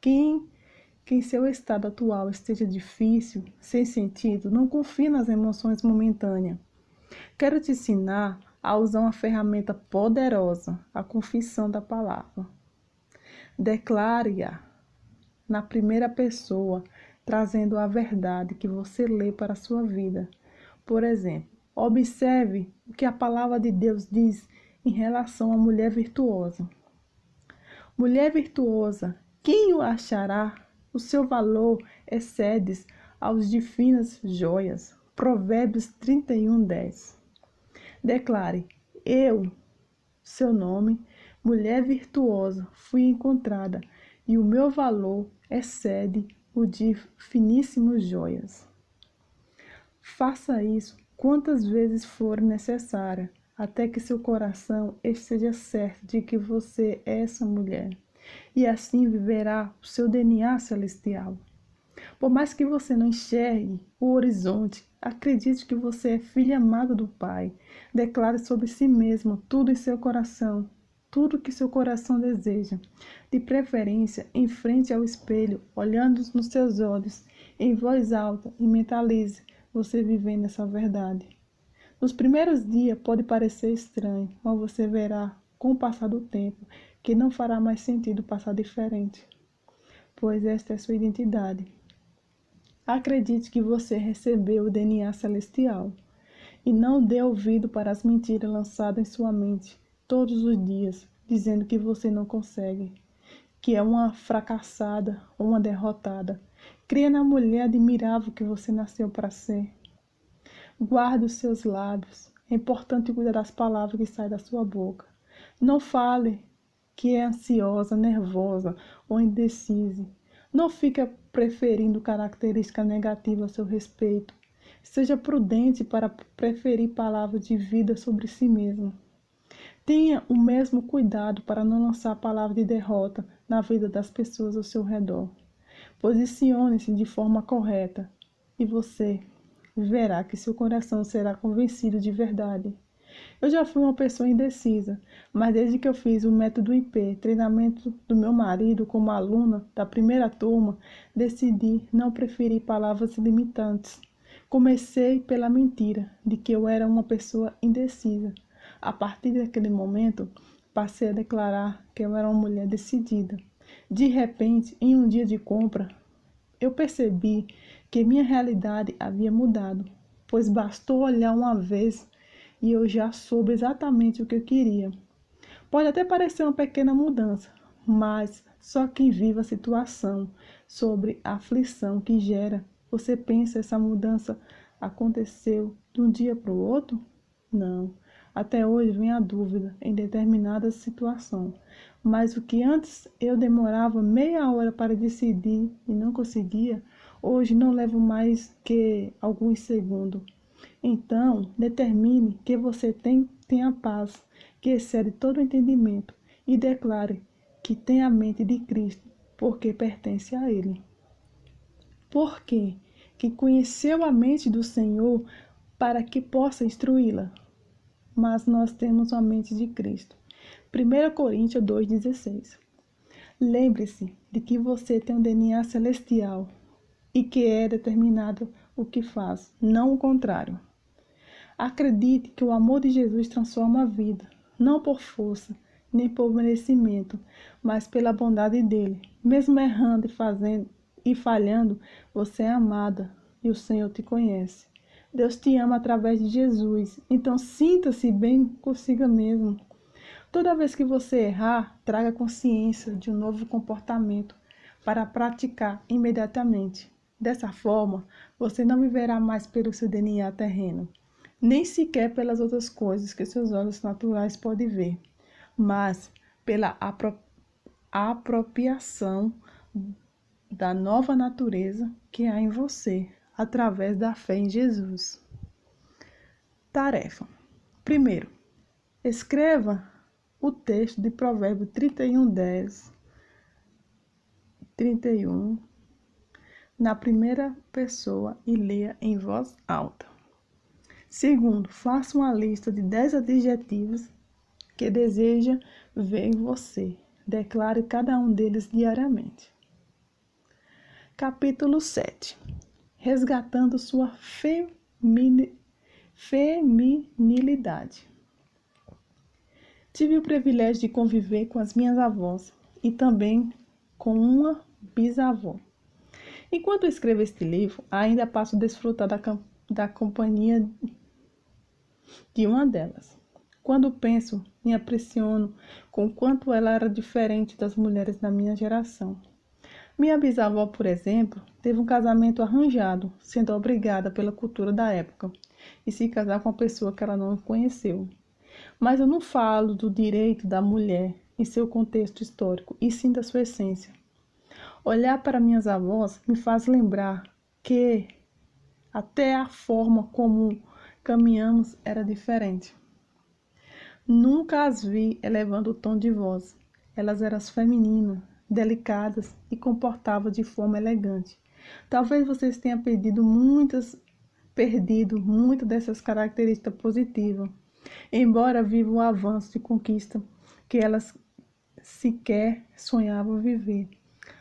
que seu estado atual esteja difícil, sem sentido, não confie nas emoções momentâneas. Quero te ensinar a usar uma ferramenta poderosa, a confissão da palavra. Declare-a na primeira pessoa, trazendo a verdade que você lê para a sua vida. Por exemplo, observe o que a palavra de Deus diz em relação à mulher virtuosa. Mulher virtuosa, quem o achará? O seu valor excede aos de finas joias. Provérbios 31:10. Declare: eu, seu nome, mulher virtuosa, fui encontrada, e o meu valor excede o de finíssimas joias. Faça isso quantas vezes for necessária, até que seu coração esteja certo de que você é essa mulher. E assim viverá o seu DNA celestial. Por mais que você não enxergue o horizonte, acredite que você é filha amada do Pai. Declare sobre si mesmo tudo em seu coração, tudo que seu coração deseja. De preferência, em frente ao espelho, olhando nos seus olhos, em voz alta, e mentalize você vivendo essa verdade. Nos primeiros dias pode parecer estranho, mas você verá, com o passar do tempo, que não fará mais sentido passar diferente, pois esta é sua identidade. Acredite que você recebeu o DNA celestial e não dê ouvido para as mentiras lançadas em sua mente todos os dias, dizendo que você não consegue, que é uma fracassada ou uma derrotada. Cria na mulher admirável que você nasceu para ser. Guarde os seus lábios. É importante cuidar das palavras que saem da sua boca. Não fale que é ansiosa, nervosa ou indecisa. Não fique preferindo características negativas a seu respeito. Seja prudente para preferir palavras de vida sobre si mesmo. Tenha o mesmo cuidado para não lançar palavras de derrota na vida das pessoas ao seu redor. Posicione-se de forma correta e você verá que seu coração será convencido de verdade. Eu já fui uma pessoa indecisa, mas desde que eu fiz o método IP, treinamento do meu marido como aluna da primeira turma, decidi não preferir palavras limitantes. Comecei pela mentira de que eu era uma pessoa indecisa. A partir daquele momento, passei a declarar que eu era uma mulher decidida. De repente, em um dia de compra, eu percebi que minha realidade havia mudado, pois bastou olhar uma vez e eu já soube exatamente o que eu queria. Pode até parecer uma pequena mudança, mas só quem vive a situação sobre a aflição que gera. Você pensa essa mudança aconteceu de um dia para o outro? Não. Até hoje vem a dúvida em determinada situação. Mas o que antes eu demorava meia hora para decidir e não conseguia, hoje não levo mais que alguns segundos. Então, determine que você tem a paz, que excede todo o entendimento, e declare que tem a mente de Cristo, porque pertence a Ele. Por quê? Que conheceu a mente do Senhor para que possa instruí-la. mas nós temos a mente de Cristo. 1 Coríntios 2,16. Lembre-se de que você tem um DNA celestial e que é determinado o que faz, não o contrário. Acredite que o amor de Jesus transforma a vida, não por força, nem por merecimento, mas pela bondade dele. Mesmo errando e falhando, você é amada e o Senhor te conhece. Deus te ama através de Jesus, então sinta-se bem consigo mesmo. Toda vez que você errar, traga consciência de um novo comportamento para praticar imediatamente. Dessa forma, você não viverá mais pelo seu DNA terreno, nem sequer pelas outras coisas que seus olhos naturais podem ver, mas pela apropriação da nova natureza que há em você, através da fé em Jesus. Tarefa. Primeiro, escreva o texto de Provérbios 31:10, 31, na primeira pessoa e leia em voz alta. Segundo, faça uma lista de 10 adjetivos que deseja ver em você. Declare cada um deles diariamente. Capítulo 7. Resgatando sua feminilidade. Tive o privilégio de conviver com as minhas avós e também com uma bisavó. Enquanto eu escrevo este livro, ainda passo a desfrutar da companhia de uma delas. Quando penso, me impressiono com o quanto ela era diferente das mulheres da minha geração. Minha bisavó, por exemplo, teve um casamento arranjado, sendo obrigada pela cultura da época, e se casar com uma pessoa que ela não conheceu. Mas eu não falo do direito da mulher em seu contexto histórico, e sim da sua essência. Olhar para minhas avós me faz lembrar que até a forma como caminhamos era diferente. Nunca as vi elevando o tom de voz. Elas eram femininas, delicadas e comportavam de forma elegante. Talvez vocês tenham perdido muitas dessas características positivas, embora vivam o avanço de conquista que elas sequer sonhavam viver.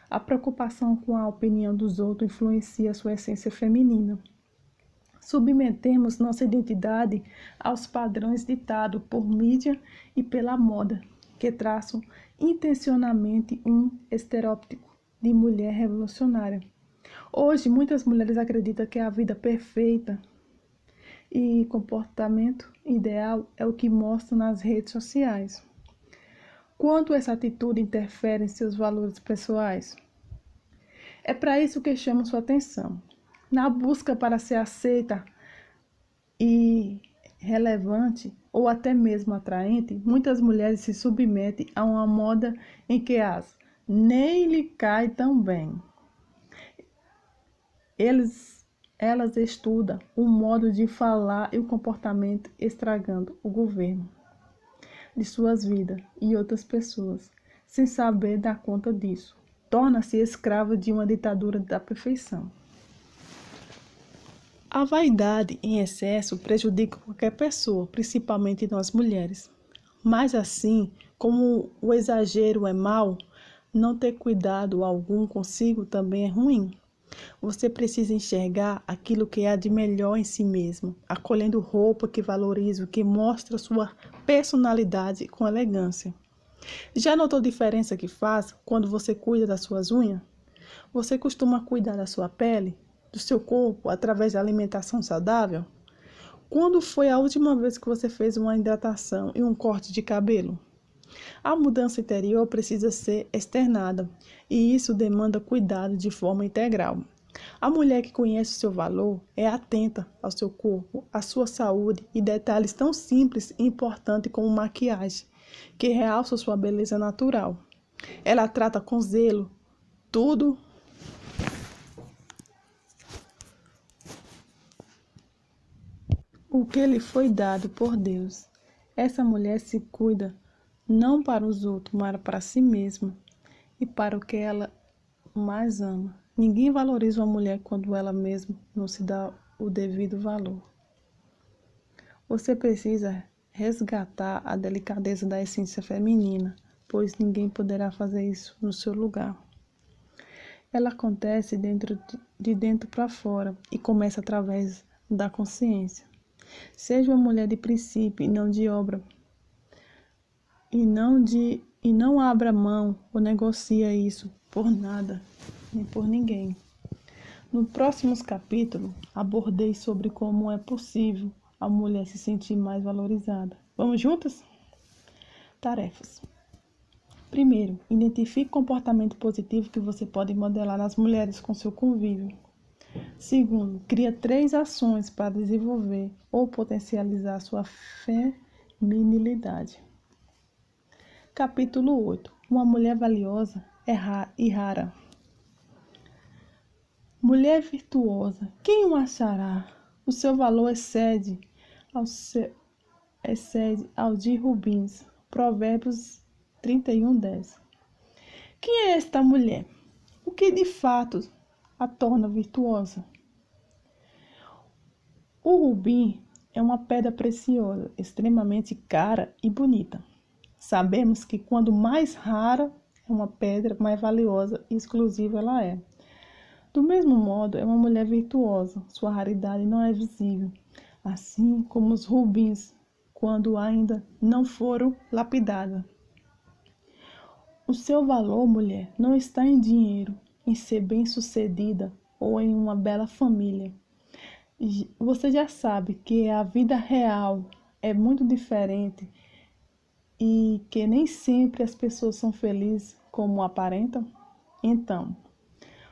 A preocupação com a opinião dos outros influencia a sua essência feminina. Submetemos nossa identidade aos padrões ditados por mídia e pela moda, que traçam intencionalmente um estereótipo de mulher revolucionária. Hoje, muitas mulheres acreditam que a vida perfeita e comportamento ideal é o que mostram nas redes sociais. Quanto essa atitude interfere em seus valores pessoais? É para isso que chamo sua atenção. Na busca para ser aceita e relevante ou até mesmo atraente, muitas mulheres se submetem a uma moda em que as nem lhe cai tão bem. Elas estudam o modo de falar e o comportamento, estragando o governo de suas vidas e outras pessoas, sem saber dar conta disso. Torna-se escrava de uma ditadura da perfeição. A vaidade em excesso prejudica qualquer pessoa, principalmente nós mulheres. Mas assim como o exagero é mau, não ter cuidado algum consigo também é ruim. Você precisa enxergar aquilo que há de melhor em si mesmo, acolhendo roupa que valoriza, que mostra sua personalidade com elegância. Já notou a diferença que faz quando você cuida das suas unhas? Você costuma cuidar da sua pele, do seu corpo, através da alimentação saudável? Quando foi a última vez que você fez uma hidratação e um corte de cabelo? A mudança interior precisa ser externada, e isso demanda cuidado de forma integral. A mulher que conhece o seu valor é atenta ao seu corpo, à sua saúde e detalhes tão simples e importantes como maquiagem, que realçam sua beleza natural. Ela trata com zelo tudo o que lhe foi dado por Deus. Essa mulher se cuida não para os outros, mas para si mesma e para o que ela mais ama. Ninguém valoriza uma mulher quando ela mesma não se dá o devido valor. Você precisa resgatar a delicadeza da essência feminina, pois ninguém poderá fazer isso no seu lugar. Ela acontece de dentro para fora e começa através da consciência. Seja uma mulher de princípio e não de obra, e não abra mão ou negocia isso por nada, nem por ninguém. No próximos capítulos, abordei sobre como é possível a mulher se sentir mais valorizada. Vamos juntas? Tarefas. Primeiro, identifique o comportamento positivo que você pode modelar nas mulheres com seu convívio. Segundo, cria 3 ações para desenvolver ou potencializar sua feminilidade. Capítulo 8. Uma mulher valiosa e rara. Mulher virtuosa, quem o achará? O seu valor excede ao de Rubens. Provérbios 31:10. Quem é esta mulher? O que de fato a torna virtuosa? O rubim é uma pedra preciosa, extremamente cara e bonita. Sabemos que quanto mais rara é uma pedra, mais valiosa e exclusiva ela é. Do mesmo modo, é uma mulher virtuosa, sua raridade não é visível, assim como os rubins, quando ainda não foram lapidados. O seu valor, mulher, não está em dinheiro, em ser bem-sucedida ou em uma bela família. Você já sabe que a vida real é muito diferente e que nem sempre as pessoas são felizes como aparentam. Então,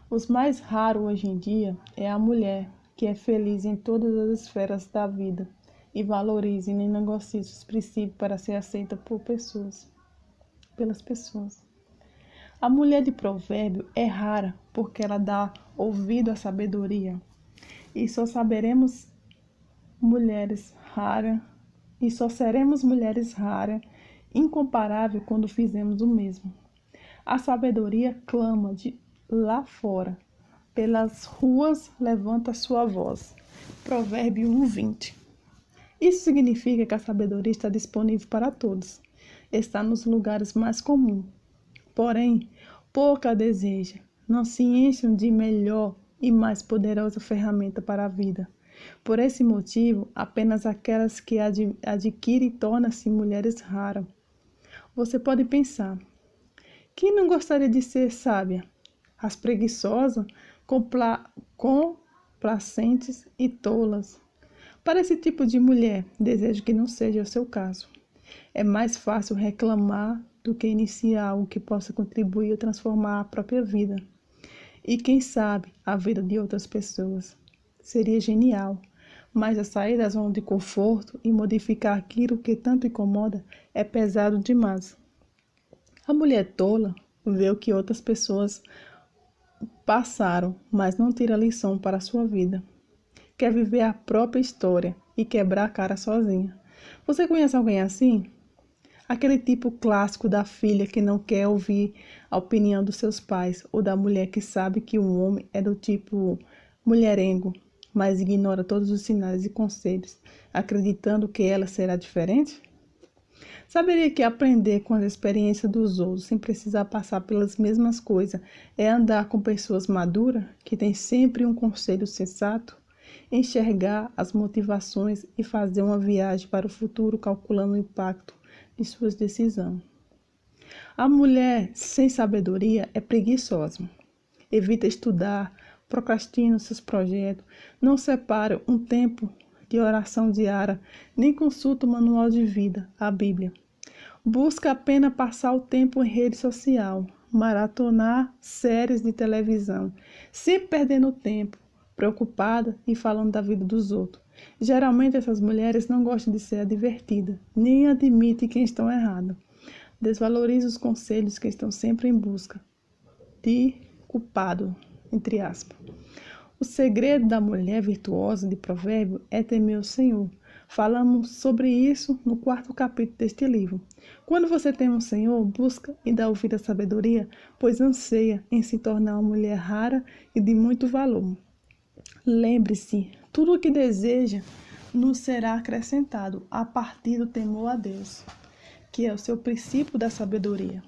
os mais raros hoje em dia é a mulher que é feliz em todas as esferas da vida e valoriza e nem negocia os princípios para ser aceita pelas pessoas. A mulher de provérbio é rara porque ela dá ouvido à sabedoria. E só seremos mulheres raras, incomparável quando fizermos o mesmo. A sabedoria clama de lá fora. Pelas ruas levanta sua voz. Provérbio 1:20. Isso significa que a sabedoria está disponível para todos. Está nos lugares mais comuns. Porém, pouca a deseja. Não se enchem de melhor e mais poderosa ferramenta para a vida. Por esse motivo, apenas aquelas que adquirem tornam-se mulheres raras. Você pode pensar, quem não gostaria de ser sábia? As preguiçosas, complacentes e tolas. Para esse tipo de mulher, desejo que não seja o seu caso. É mais fácil reclamar do que iniciar algo que possa contribuir ou transformar a própria vida. E quem sabe a vida de outras pessoas. Seria genial, mas a sair da zona de conforto e modificar aquilo que tanto incomoda é pesado demais. A mulher tola vê o que outras pessoas passaram, mas não tira lição para a sua vida. Quer viver a própria história e quebrar a cara sozinha. Você conhece alguém assim? Aquele tipo clássico da filha que não quer ouvir a opinião dos seus pais, ou da mulher que sabe que um homem é do tipo mulherengo, mas ignora todos os sinais e conselhos, acreditando que ela será diferente? Saberia que aprender com as experiências dos outros, sem precisar passar pelas mesmas coisas, é andar com pessoas maduras, que têm sempre um conselho sensato? Enxergar as motivações e fazer uma viagem para o futuro calculando o impacto de suas decisões. A mulher sem sabedoria é preguiçosa. Evita estudar, procrastina seus projetos, não separa um tempo de oração diária, nem consulta o manual de vida, a Bíblia. Busca apenas passar o tempo em rede social, maratonar séries de televisão, sempre perdendo tempo, preocupada e falando da vida dos outros. Geralmente essas mulheres não gostam de ser advertidas, nem admitem que estão erradas. Desvalorizam os conselhos que estão sempre em busca de culpado, entre aspas. O segredo da mulher virtuosa de Provérbio é temer o Senhor. Falamos sobre isso no 4º capítulo deste livro. Quando você teme o Senhor, busca e dá ouvido à sabedoria, pois anseia em se tornar uma mulher rara e de muito valor. Lembre-se, tudo o que deseja nos será acrescentado a partir do temor a Deus, que é o seu princípio da sabedoria.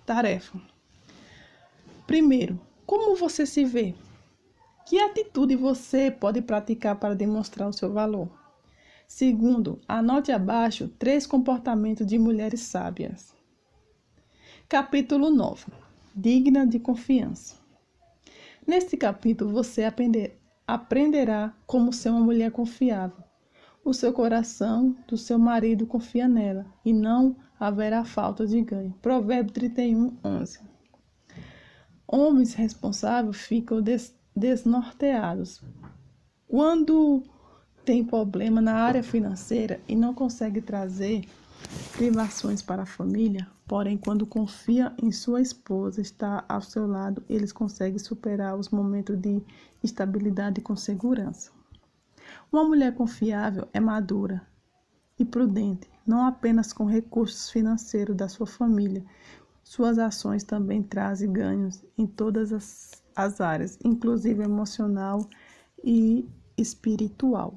Tarefa. Primeiro, como você se vê? Que atitude você pode praticar para demonstrar o seu valor? Segundo, anote abaixo 3 comportamentos de mulheres sábias. Capítulo 9. Digna de confiança. Neste capítulo você aprenderá como ser uma mulher confiável. O seu coração do seu marido confia nela e não haverá falta de ganho. Provérbio 31, 11. Homens responsáveis ficam desnorteados quando tem problema na área financeira e não consegue trazer privações para a família, porém quando confia em sua esposa está ao seu lado, eles conseguem superar os momentos de estabilidade com segurança. Uma mulher confiável é madura e prudente, não apenas com recursos financeiros da sua família. Suas ações também trazem ganhos em todas as áreas, inclusive emocional e espiritual.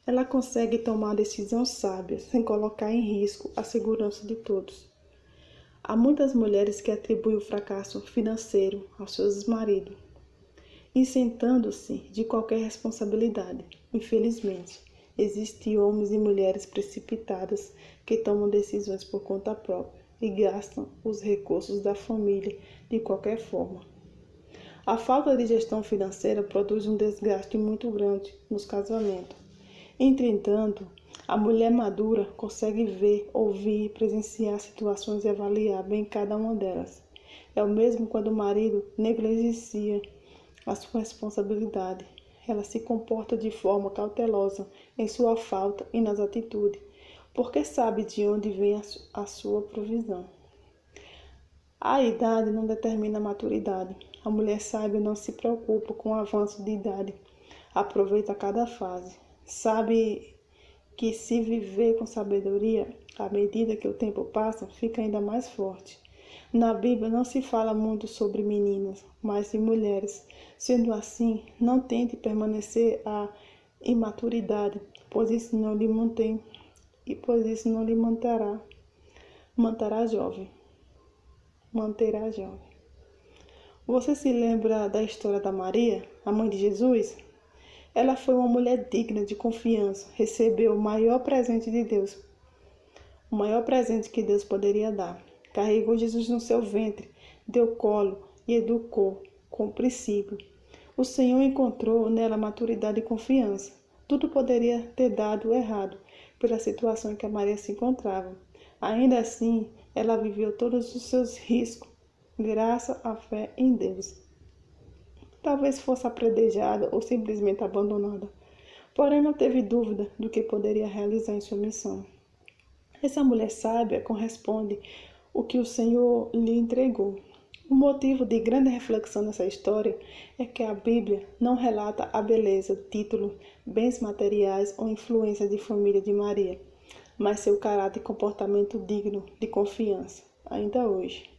Ela consegue tomar decisões sábias, sem colocar em risco a segurança de todos. Há muitas mulheres que atribuem o fracasso financeiro aos seus maridos, isentando-se de qualquer responsabilidade. Infelizmente, existem homens e mulheres precipitadas que tomam decisões por conta própria e gastam os recursos da família de qualquer forma. A falta de gestão financeira produz um desgaste muito grande nos casamentos. Entretanto, a mulher madura consegue ver, ouvir, presenciar situações e avaliar bem cada uma delas. É o mesmo quando o marido negligencia a sua responsabilidade. Ela se comporta de forma cautelosa em sua falta e nas atitudes, porque sabe de onde vem a sua provisão. A idade não determina a maturidade. A mulher sábia não se preocupa com o avanço de idade, aproveita cada fase. Sabe que se viver com sabedoria, à medida que o tempo passa, fica ainda mais forte. Na Bíblia não se fala muito sobre meninas, mas de mulheres. Sendo assim, não tente permanecer à imaturidade, pois isso não lhe manterá jovem. Você se lembra da história da Maria, a mãe de Jesus? Ela foi uma mulher digna de confiança, recebeu o maior presente de Deus, o maior presente que Deus poderia dar. Carregou Jesus no seu ventre, deu colo e educou com princípio. O Senhor encontrou nela maturidade e confiança. Tudo poderia ter dado errado pela situação em que a Maria se encontrava. Ainda assim, ela viveu todos os seus riscos, graças à fé em Deus. Talvez fosse apredejada ou simplesmente abandonada, porém não teve dúvida do que poderia realizar em sua missão. Essa mulher sábia corresponde o que o Senhor lhe entregou. O motivo de grande reflexão nessa história é que a Bíblia não relata a beleza, título, bens materiais ou influência de família de Maria, mas seu caráter e comportamento digno de confiança, ainda hoje.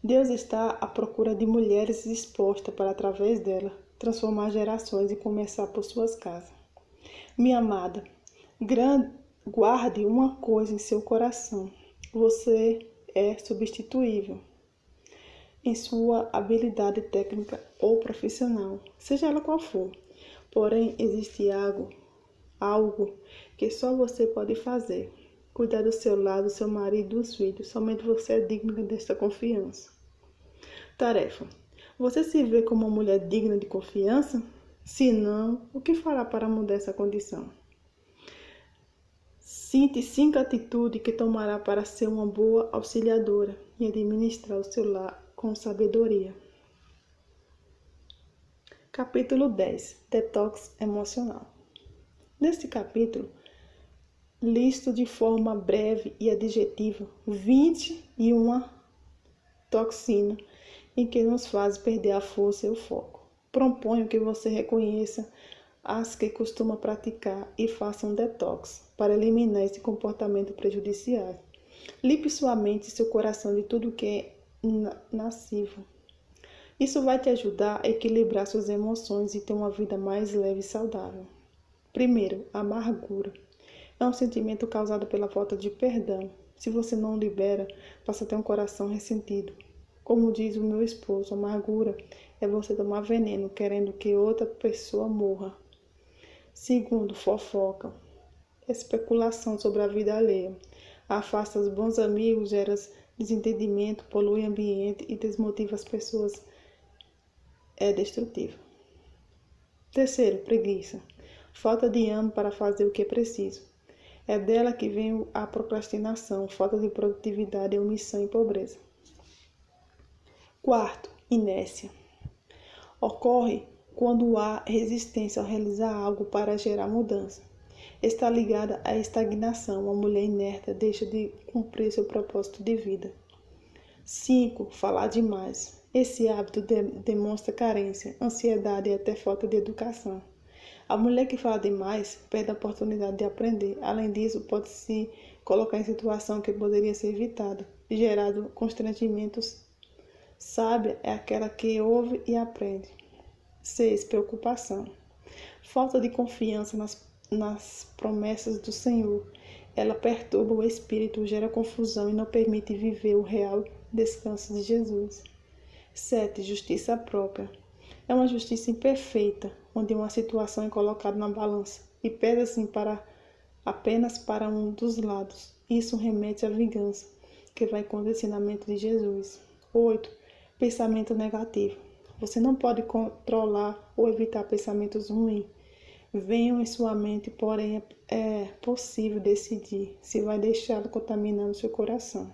Deus está à procura de mulheres dispostas para, através dela, transformar gerações e começar por suas casas. Minha amada, guarde uma coisa em seu coração. Você é substituível em sua habilidade técnica ou profissional, seja ela qual for. Porém, existe algo que só você pode fazer. Cuidar do seu lar, do seu marido e dos filhos. Somente você é digna desta confiança. Tarefa. Você se vê como uma mulher digna de confiança? Se não, o que fará para mudar essa condição? Cite 5 atitudes que tomará para ser uma boa auxiliadora e administrar o seu lar com sabedoria. Capítulo 10. Detox emocional. Neste capítulo, listo de forma breve e adjetiva 21 toxinas em que nos faz perder a força e o foco. Proponho que você reconheça as que costuma praticar e faça um detox para eliminar esse comportamento prejudicial. Limpe sua mente e seu coração de tudo que é nocivo. Isso vai te ajudar a equilibrar suas emoções e ter uma vida mais leve e saudável. Primeiro, amargura. É um sentimento causado pela falta de perdão. Se você não libera, passa a ter um coração ressentido. Como diz o meu esposo, amargura é você tomar veneno querendo que outra pessoa morra. Segundo, fofoca. Especulação sobre a vida alheia. Afasta os bons amigos, gera desentendimento, polui o ambiente e desmotiva as pessoas. É destrutivo. Terceiro, preguiça. Falta de ânimo para fazer o que é preciso. É dela que vem a procrastinação, falta de produtividade, omissão e pobreza. Quarto, inércia. Ocorre quando há resistência ao realizar algo para gerar mudança. Está ligada à estagnação. Uma mulher inerte deixa de cumprir seu propósito de vida. 5. Falar demais. Esse hábito demonstra carência, ansiedade e até falta de educação. A mulher que fala demais perde a oportunidade de aprender. Além disso, pode se colocar em situação que poderia ser evitada, gerando constrangimentos. Sábia é aquela que ouve e aprende. 6. Preocupação. Falta de confiança nas promessas do Senhor. Ela perturba o espírito, gera confusão e não permite viver o real descanso de Jesus. 7. Justiça própria. É uma justiça imperfeita, onde uma situação é colocada na balança e pesa-se apenas para um dos lados. Isso remete à vingança, que vai contra o ensinamento de Jesus. 8. Pensamento negativo. Você não pode controlar ou evitar pensamentos ruins. Venham em sua mente, porém é possível decidir se vai deixá-lo contaminando seu coração.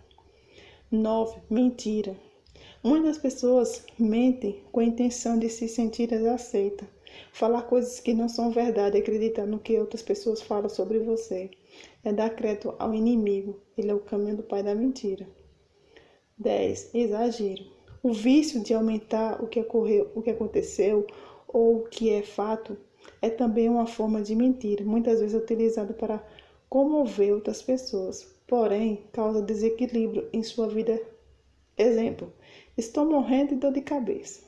9. Mentira. Muitas pessoas mentem com a intenção de se sentirem aceitas. Falar coisas que não são verdade, acreditar no que outras pessoas falam sobre você. É dar crédito ao inimigo. Ele é o caminho do pai da mentira. 10. Exagero. O vício de aumentar o que aconteceu ou o que é fato é também uma forma de mentira, muitas vezes utilizada para comover outras pessoas, porém causa desequilíbrio em sua vida. Exemplo: estou morrendo de dor de cabeça.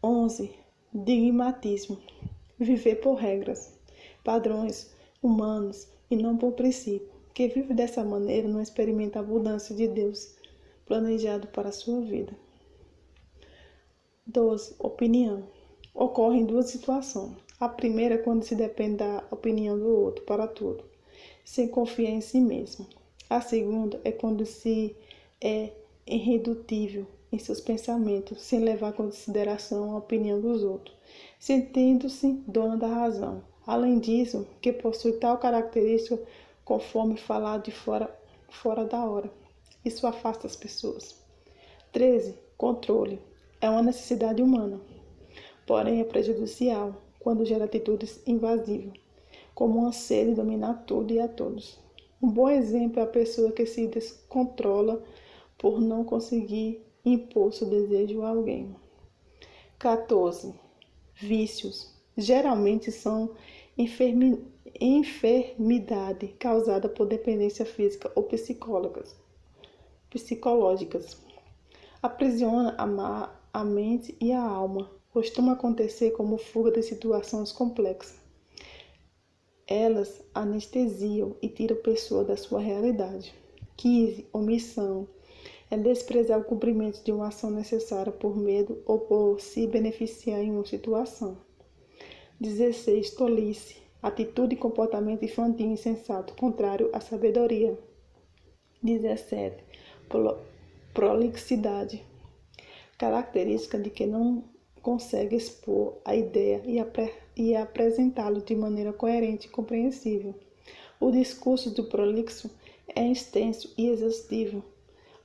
11. Digmatismo. Viver por regras, padrões humanos e não por princípio. Quem vive dessa maneira não experimenta a abundância de Deus planejado para a sua vida. 12. Opinião. Ocorrem duas situações. A primeira é quando se depende da opinião do outro para tudo, sem confiar em si mesmo. A segunda é quando se é irredutível em seus pensamentos, sem levar em consideração a opinião dos outros, sentindo-se dona da razão. Além disso, que possui tal característica conforme falar de fora da hora. Isso afasta as pessoas. 13. Controle. É uma necessidade humana, porém é prejudicial quando gera atitudes invasivas, como o anseio de dominar tudo e a todos. Um bom exemplo é a pessoa que se descontrola por não conseguir impor seu desejo a alguém. 14. Vícios. Geralmente são enfermidade causada por dependência física ou psicológicas. Aprisiona a mente e a alma. Costuma acontecer como fuga de situações complexas. Elas anestesiam e tiram a pessoa da sua realidade. 15. Omissão. É desprezar o cumprimento de uma ação necessária por medo ou por se beneficiar em uma situação. 16. Tolice. Atitude e comportamento infantil insensato, contrário à sabedoria. 17. Prolixidade. Característica de quem não consegue expor a ideia e apresentá-lo de maneira coerente e compreensível. O discurso do prolixo é extenso e exaustivo,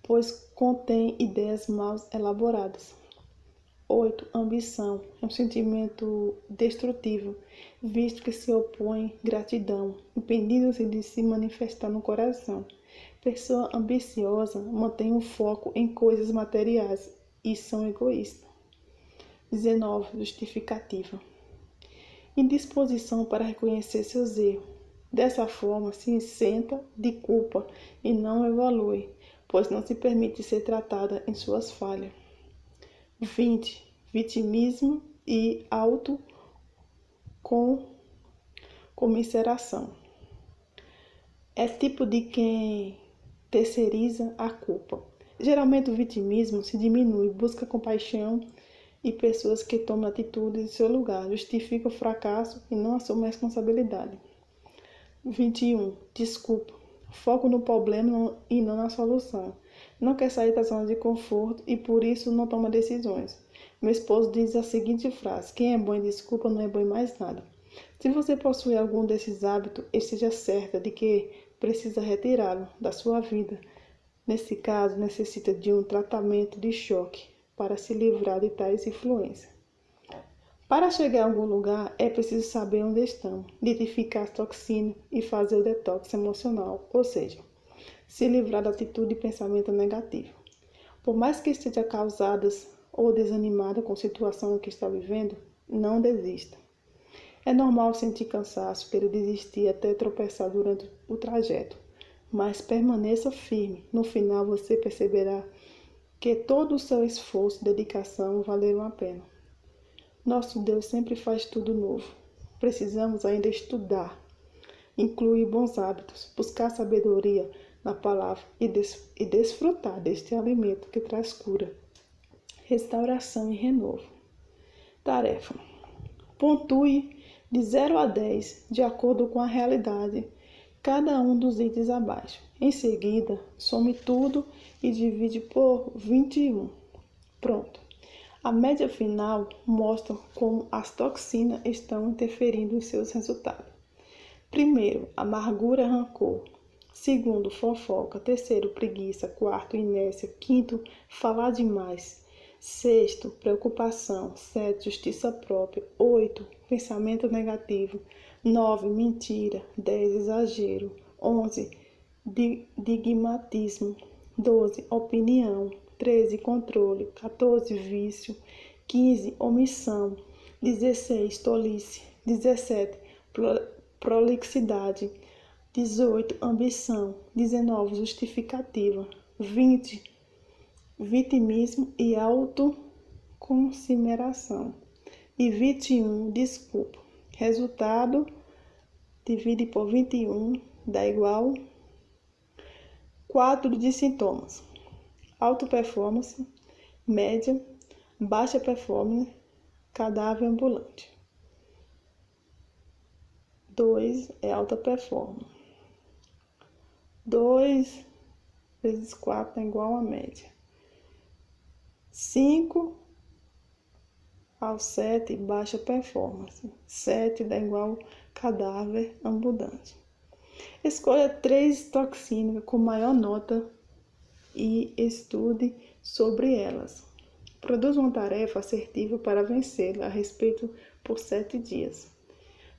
pois contém ideias mal elaboradas. 8. Ambição. É um sentimento destrutivo, visto que se opõe gratidão, impedindo-se de se manifestar no coração. Pessoa ambiciosa mantém o foco em coisas materiais e são egoístas. 19. Justificativa. Indisposição para reconhecer seus erros. Dessa forma, se isenta de culpa e não evolui, pois não se permite ser tratada em suas falhas. 20. Vitimismo e autocomiseração. com comiseração. É tipo de quem terceiriza a culpa. Geralmente o vitimismo se diminui, busca compaixão e pessoas que tomam atitudes em seu lugar, justificam o fracasso e não assumem a responsabilidade. 21. Desculpa. Foco no problema e não na solução. Não quer sair da zona de conforto e por isso não toma decisões. Meu esposo diz a seguinte frase: quem é bom em desculpa não é bom em mais nada. Se você possui algum desses hábitos, esteja certa de que precisa retirá-lo da sua vida. Nesse caso, necessita de um tratamento de choque para se livrar de tais influências. Para chegar a algum lugar, é preciso saber onde estamos, identificar as toxinas e fazer o detox emocional, ou seja, se livrar da atitude e pensamento negativo. Por mais que esteja causadas ou desanimada com a situação que está vivendo, não desista. É normal sentir cansaço, querer desistir até tropeçar durante o trajeto, mas permaneça firme. No final você perceberá que todo o seu esforço e dedicação valeram a pena. Nosso Deus sempre faz tudo novo. Precisamos ainda estudar, incluir bons hábitos, buscar sabedoria na palavra e desfrutar deste alimento que traz cura, restauração e renovo. Tarefa: pontue de 0 a 10, de acordo com a realidade, cada um dos itens abaixo. Em seguida, some tudo e divide por 21. Pronto. A média final mostra como as toxinas estão interferindo em seus resultados. Primeiro, amargura, rancor. Segundo, fofoca. Terceiro, preguiça. Quarto, inércia. Quinto, falar demais. Sexto, preocupação. 7, justiça própria. 8, pensamento negativo. 9, mentira. 10, exagero. 11, digmatismo. 12, opinião. 13, controle. 14, vício. 15, omissão. 16, tolice. 17, prolixidade. 18, ambição. 19, justificativa. 20, vitimismo e autoconsideração. E 21, desculpa. Resultado, divide por 21, dá igual 4 de sintomas: alta performance, média, baixa performance, cadáver ambulante. 2 é alta performance. 2 vezes 4 é igual a média. 5 ao 7, baixa performance. 7 dá igual cadáver ambulante. Escolha 3 toxinas com maior nota e estude sobre elas. Produza uma tarefa assertiva para vencê-la a respeito por 7 dias.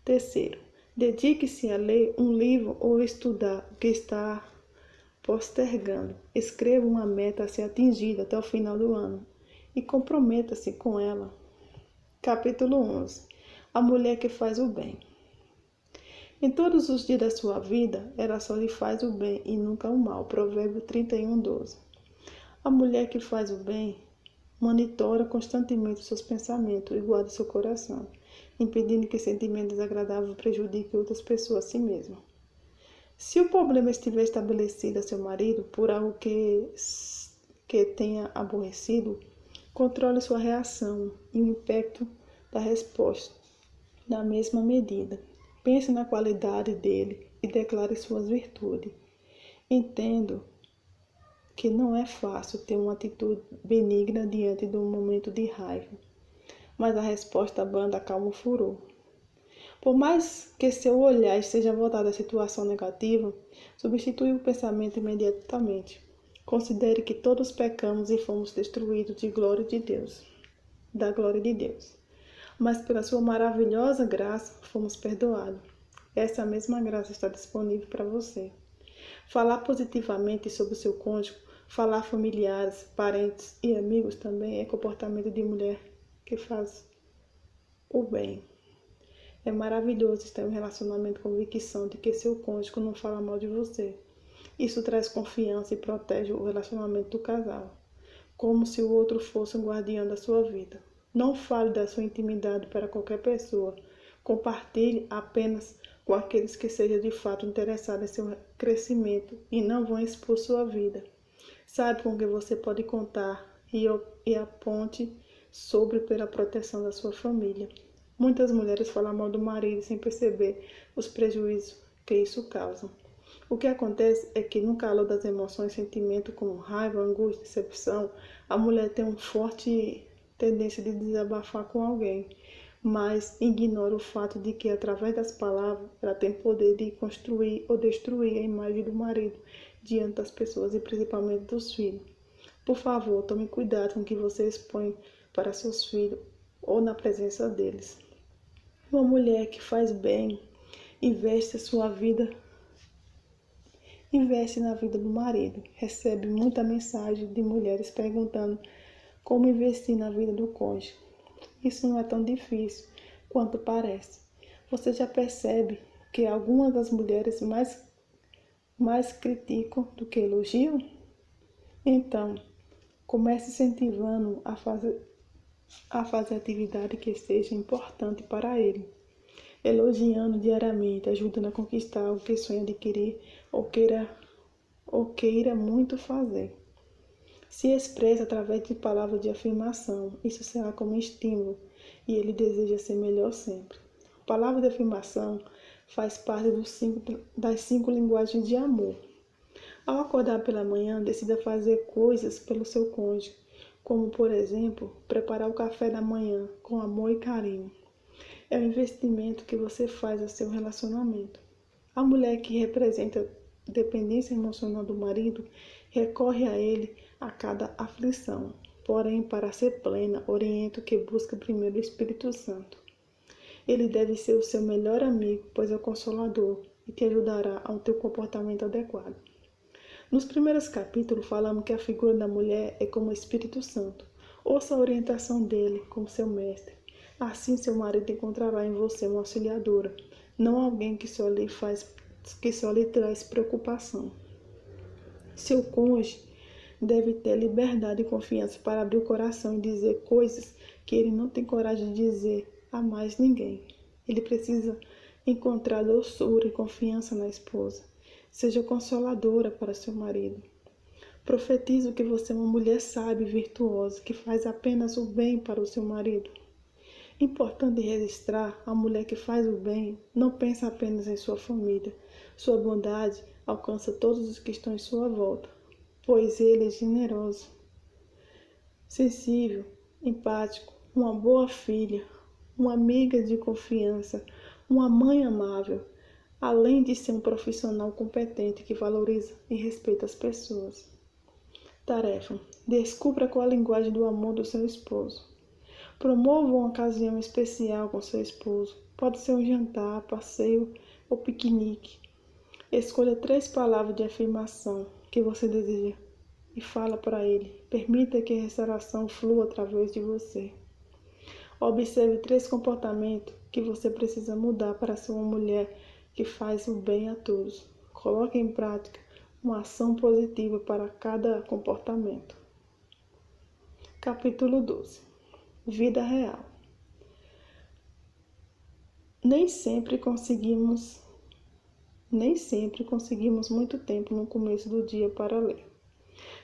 Terceiro, dedique-se a ler um livro ou estudar o que está postergando. Escreva uma meta a ser atingida até o final do ano e comprometa-se com ela. Capítulo 11. A mulher que faz o bem. Em todos os dias da sua vida, ela só lhe faz o bem e nunca o mal. Provérbio 31:12. A mulher que faz o bem monitora constantemente seus pensamentos e guarda seu coração, impedindo que sentimentos desagradáveis prejudiquem outras pessoas a si mesma. Se o problema estiver estabelecido a seu marido por algo que tenha aborrecido, controle sua reação e o impacto da resposta na mesma medida. Pense na qualidade dele e declare suas virtudes. Entendo que não é fácil ter uma atitude benigna diante de um momento de raiva, mas a resposta branda acalma o furor. Por mais que seu olhar esteja voltado à situação negativa, substitui o pensamento imediatamente. Considere que todos pecamos e fomos destruídos da glória de Deus. Mas pela sua maravilhosa graça fomos perdoados. Essa mesma graça está disponível para você. Falar positivamente sobre o seu cônjuge, falar familiares, parentes e amigos também é comportamento de mulher que faz o bem. É maravilhoso estar em um relacionamento com convicção de que seu cônjuge não fala mal de você. Isso traz confiança e protege o relacionamento do casal, como se o outro fosse um guardião da sua vida. Não fale da sua intimidade para qualquer pessoa, Compartilhe apenas com aqueles que sejam de fato interessados em seu crescimento e não vão expor sua vida. Sabe com quem você pode contar e aponte sobre pela proteção da sua família. Muitas mulheres falam mal do marido sem perceber os prejuízos que isso causa. O que acontece é que no calor das emoções, sentimentos como raiva, angústia, decepção, a mulher tem uma forte tendência de desabafar com alguém, mas ignora o fato de que através das palavras ela tem poder de construir ou destruir a imagem do marido diante das pessoas e principalmente dos filhos. Por favor, tome cuidado com o que você expõe para seus filhos ou na presença deles. Uma mulher que faz bem, investe na vida do marido. Recebe muita mensagem de mulheres perguntando como investir na vida do cônjuge. Isso não é tão difícil quanto parece. Você já percebe que algumas das mulheres mais criticam do que elogiam? Então, comece incentivando a fazer atividade que seja importante para ele. Elogiando diariamente, ajudando a conquistar o que sonha adquirir ou queira muito fazer. Se expressa através de palavras de afirmação. Isso será como estímulo e ele deseja ser melhor sempre. A palavra de afirmação faz parte das 5 linguagens de amor. Ao acordar pela manhã, decida fazer coisas pelo seu cônjuge, como, por exemplo, preparar o café da manhã com amor e carinho. É um investimento que você faz ao seu relacionamento. A mulher que representa dependência emocional do marido recorre a ele a cada aflição. Porém, para ser plena, oriento que busque primeiro o Espírito Santo. Ele deve ser o seu melhor amigo, pois é o consolador e te ajudará ao teu comportamento adequado. Nos primeiros capítulos, falamos que a figura da mulher é como o Espírito Santo. Ouça a orientação dele como seu mestre. Assim, seu marido encontrará em você uma auxiliadora, não alguém que só lhe traz preocupação. Seu cônjuge deve ter liberdade e confiança para abrir o coração e dizer coisas que ele não tem coragem de dizer a mais ninguém. Ele precisa encontrar doçura e confiança na esposa. Seja consoladora para seu marido. Profetizo que você é uma mulher sábia e virtuosa, que faz apenas o bem para o seu marido. Importante registrar, a mulher que faz o bem não pensa apenas em sua família. Sua bondade alcança todos os que estão em sua volta, pois ele é generoso, sensível, empático, uma boa filha, uma amiga de confiança, uma mãe amável, além de ser um profissional competente que valoriza e respeita as pessoas. Tarefa: descubra qual a linguagem do amor do seu esposo. Promova uma ocasião especial com seu esposo. Pode ser um jantar, passeio ou piquenique. Escolha 3 palavras de afirmação que você deseja e fala para ele. Permita que a restauração flua através de você. Observe 3 comportamentos que você precisa mudar para ser uma mulher que faz o bem a todos. Coloque em prática uma ação positiva para cada comportamento. Capítulo 12. Vida real. Nem sempre conseguimos muito tempo no começo do dia para ler,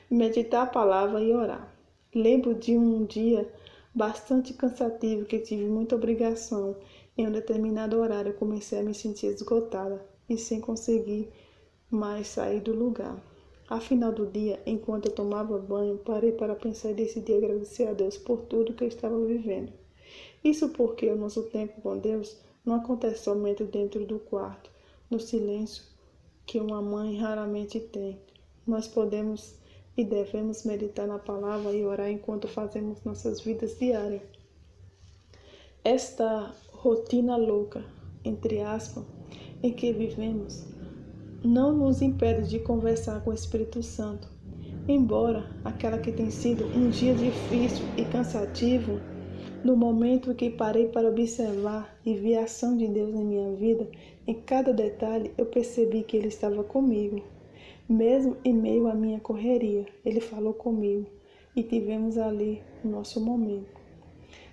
meditar a palavra e orar. Lembro de um dia bastante cansativo que tive muita obrigação. Em um determinado horário comecei a me sentir esgotada e sem conseguir mais sair do lugar. Ao final do dia, enquanto eu tomava banho, parei para pensar e decidi agradecer a Deus por tudo que eu estava vivendo. Isso porque o nosso tempo com Deus não acontece somente dentro do quarto, no silêncio que uma mãe raramente tem. Nós podemos e devemos meditar na palavra e orar enquanto fazemos nossas vidas diárias. Esta rotina louca, entre aspas, em que vivemos, não nos impede de conversar com o Espírito Santo. Embora aquela que tem sido um dia difícil e cansativo, no momento que parei para observar e vi a ação de Deus em minha vida, em cada detalhe eu percebi que Ele estava comigo. Mesmo em meio à minha correria, Ele falou comigo e tivemos ali o nosso momento.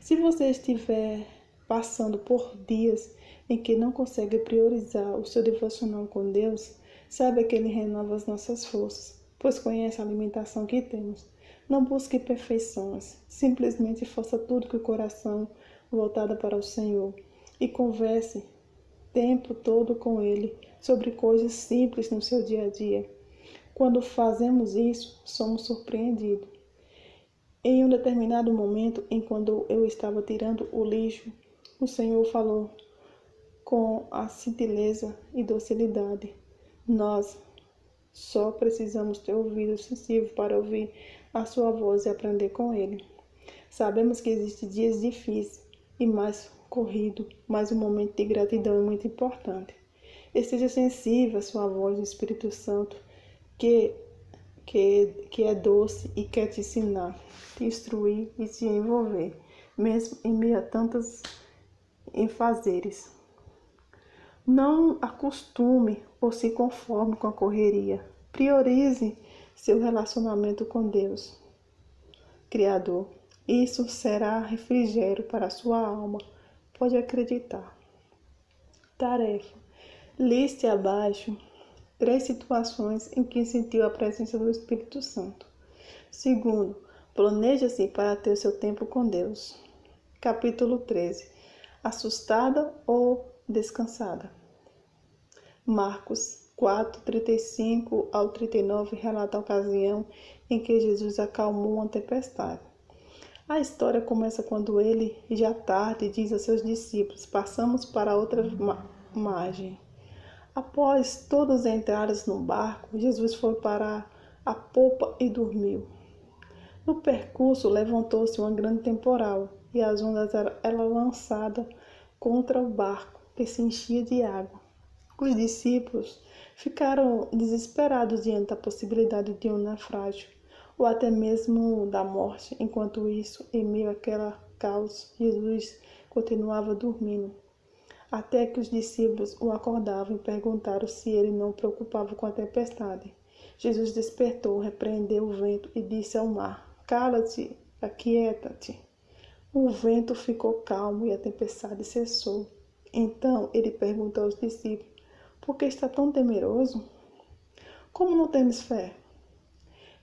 Se você estiver passando por dias em que não consegue priorizar o seu devocional com Deus, saiba que Ele renova as nossas forças, pois conhece a limitação que temos. Não busque perfeições, simplesmente faça tudo que o coração voltado para o Senhor e converse o tempo todo com Ele sobre coisas simples no seu dia a dia. Quando fazemos isso, somos surpreendidos. Em um determinado momento, enquanto eu estava tirando o lixo, o Senhor falou com a sutileza e docilidade. Nós só precisamos ter ouvido sensível para ouvir a sua voz e aprender com Ele. Sabemos que existem dias difíceis e mais corrido, mas um momento de gratidão é muito importante. Esteja sensível à sua voz do Espírito Santo, que é doce e quer te ensinar, te instruir e te envolver, mesmo em meio a tantos enfazeres. Não acostume ou se conforme com a correria. Priorize seu relacionamento com Deus, Criador. Isso será refrigério para a sua alma. Pode acreditar. Tarefa. Liste abaixo 3 situações em que sentiu a presença do Espírito Santo. Segundo, planeje-se para ter seu tempo com Deus. Capítulo 13. Assustada ou descansada? Marcos 4, 35 ao 39 relata a ocasião em que Jesus acalmou uma tempestade. A história começa quando ele, já tarde, diz a seus discípulos: passamos para outra margem. Após todos entrarem no barco, Jesus foi para a popa e dormiu. No percurso, levantou-se uma grande temporal e as ondas eram lançadas contra o barco, que se enchia de água. Os discípulos ficaram desesperados diante da possibilidade de um naufrágio, ou até mesmo da morte. Enquanto isso, em meio àquela caos, Jesus continuava dormindo, até que os discípulos o acordavam e perguntaram se ele não preocupava com a tempestade. Jesus despertou, repreendeu o vento e disse ao mar: cala-te, aquieta-te. O vento ficou calmo e a tempestade cessou. Então ele perguntou aos discípulos: por que está tão temeroso? Como não temos fé?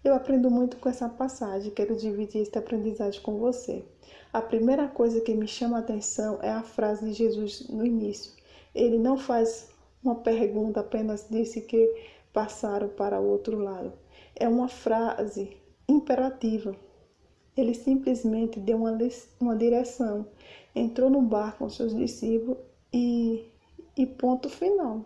Eu aprendo muito com essa passagem e quero dividir esta aprendizagem com você. A primeira coisa que me chama a atenção é a frase de Jesus no início. Ele não faz uma pergunta, apenas disse que passaram para o outro lado. É uma frase imperativa. Ele simplesmente deu uma direção, entrou no barco com seus discípulos e ponto final.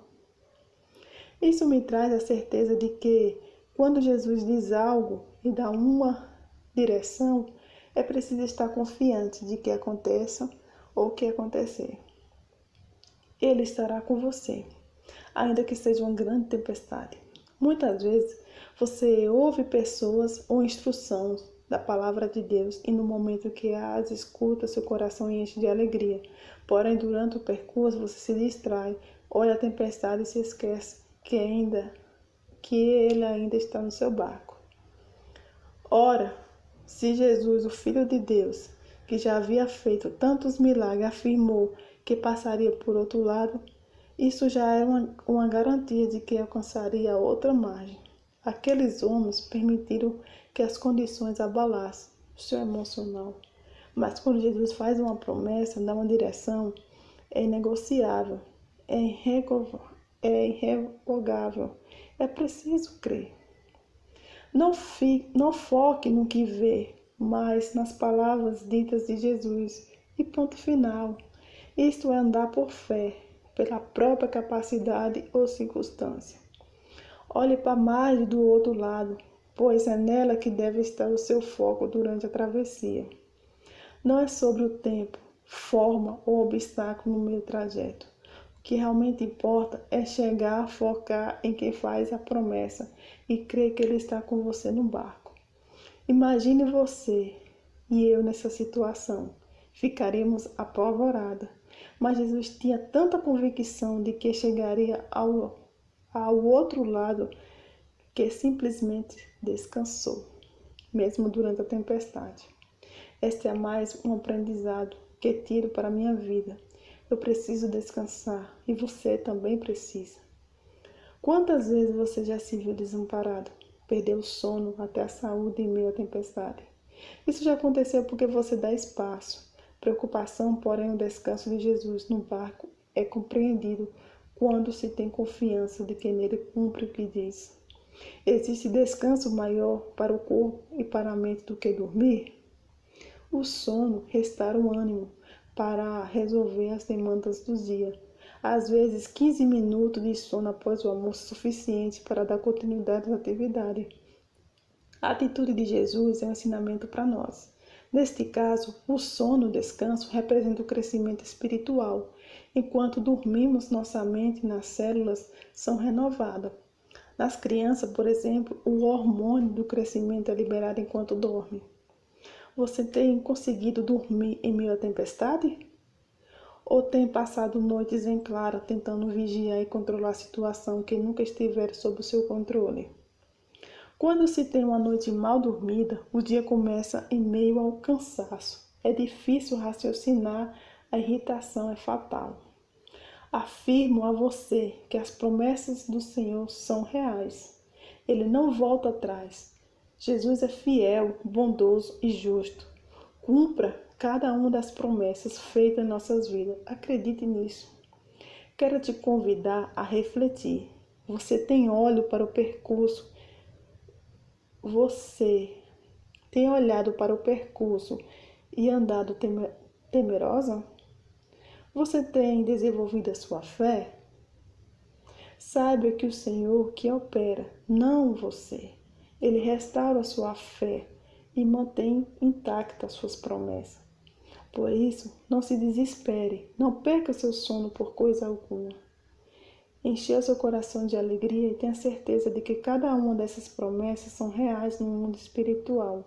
Isso me traz a certeza de que quando Jesus diz algo e dá uma direção, é preciso estar confiante de que aconteça ou que acontecer. Ele estará com você, ainda que seja uma grande tempestade. Muitas vezes você ouve pessoas ou instruções da palavra de Deus e no momento que as escuta, seu coração enche de alegria. Porém, durante o percurso você se distrai, olha a tempestade e se esquece que ele ainda está no seu barco. Ora, se Jesus, o Filho de Deus, que já havia feito tantos milagres, afirmou que passaria por outro lado, isso já é uma garantia de que alcançaria a outra margem. Aqueles homens permitiram que as condições abalassem o seu emocional. Mas quando Jesus faz uma promessa, dá uma direção, é inegociável, é irrevogável. É preciso crer. Não foque no que vê, mas nas palavras ditas de Jesus. E ponto final. Isto é andar por fé, pela própria capacidade ou circunstância. Olhe para a margem do outro lado, pois é nela que deve estar o seu foco durante a travessia. Não é sobre o tempo, forma ou obstáculo no meio do trajeto. O que realmente importa é chegar a focar em quem faz a promessa e crer que Ele está com você no barco. Imagine você e eu nessa situação. Ficaríamos apavorados. Mas Jesus tinha tanta convicção de que chegaria ao outro lado que simplesmente descansou, mesmo durante a tempestade. Este é mais um aprendizado que tiro para a minha vida. Eu preciso descansar e você também precisa. Quantas vezes você já se viu desamparado? Perdeu o sono, até a saúde em meio à tempestade. Isso já aconteceu porque você dá espaço. Preocupação, porém, o descanso de Jesus no barco é compreendido quando se tem confiança de que nele cumpre o que diz. Existe descanso maior para o corpo e para a mente do que dormir? O sono restaura o ânimo para resolver as demandas do dia. Às vezes, 15 minutos de sono após o almoço é suficiente para dar continuidade à atividade. A atitude de Jesus é um ensinamento para nós. Neste caso, o sono, o descanso, representa o crescimento espiritual. Enquanto dormimos, nossa mente e nas células são renovadas. Nas crianças, por exemplo, o hormônio do crescimento é liberado enquanto dorme. Você tem conseguido dormir em meio à tempestade? Ou tem passado noites em claro tentando vigiar e controlar a situação que nunca estiver sob o seu controle? Quando se tem uma noite mal dormida, o dia começa em meio ao cansaço. É difícil raciocinar, a irritação é fatal. Afirmo a você que as promessas do Senhor são reais. Ele não volta atrás. Jesus é fiel, bondoso e justo. Cumpra cada uma das promessas feitas em nossas vidas. Acredite nisso. Quero te convidar a refletir. Você tem olho para o percurso? Você tem olhado para o percurso e andado temerosa? Você tem desenvolvido a sua fé? Saiba que o Senhor que opera, não você. Ele restaura a sua fé e mantém intactas as suas promessas. Por isso, não se desespere, não perca seu sono por coisa alguma. Encha seu coração de alegria e tenha certeza de que cada uma dessas promessas são reais no mundo espiritual.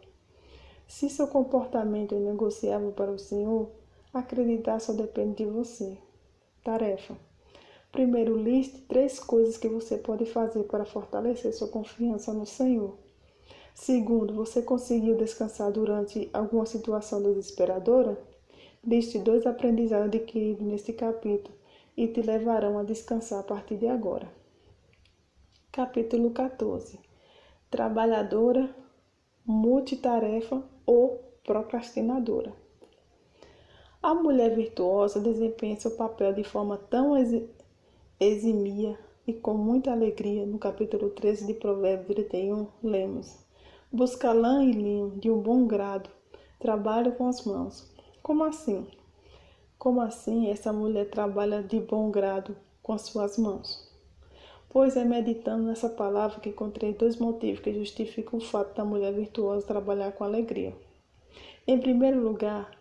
Se seu comportamento é negociável para o Senhor, acreditar só depende de você. Tarefa. Primeiro, liste 3 coisas que você pode fazer para fortalecer sua confiança no Senhor. Segundo, você conseguiu descansar durante alguma situação desesperadora? Liste 2 aprendizados adquiridos neste capítulo e te levarão a descansar a partir de agora. Capítulo 14. Trabalhadora, multitarefa ou procrastinadora. A mulher virtuosa desempenha seu papel de forma tão eximia e com muita alegria. No capítulo 13 de Provérbios 31, lemos: busca lã e linho de um bom grado, trabalha com as mãos. Como assim? Como assim essa mulher trabalha de bom grado com as suas mãos? Pois é meditando nessa palavra que encontrei 2 motivos que justificam o fato da mulher virtuosa trabalhar com alegria. Em primeiro lugar,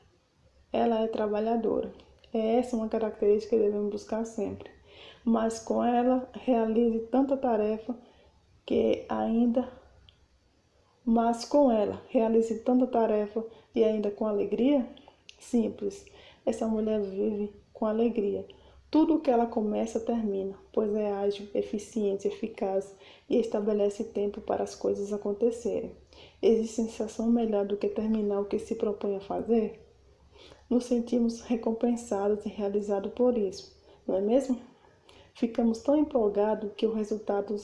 ela é trabalhadora. Essa é uma característica que devemos buscar sempre. Mas com ela realize tanta tarefa e ainda com alegria? Simples. Essa mulher vive com alegria. Tudo o que ela começa termina, pois é ágil, eficiente, eficaz e estabelece tempo para as coisas acontecerem. Existe sensação melhor do que terminar o que se propõe a fazer? Nos sentimos recompensados e realizados por isso, não é mesmo? Ficamos tão empolgados que o resultado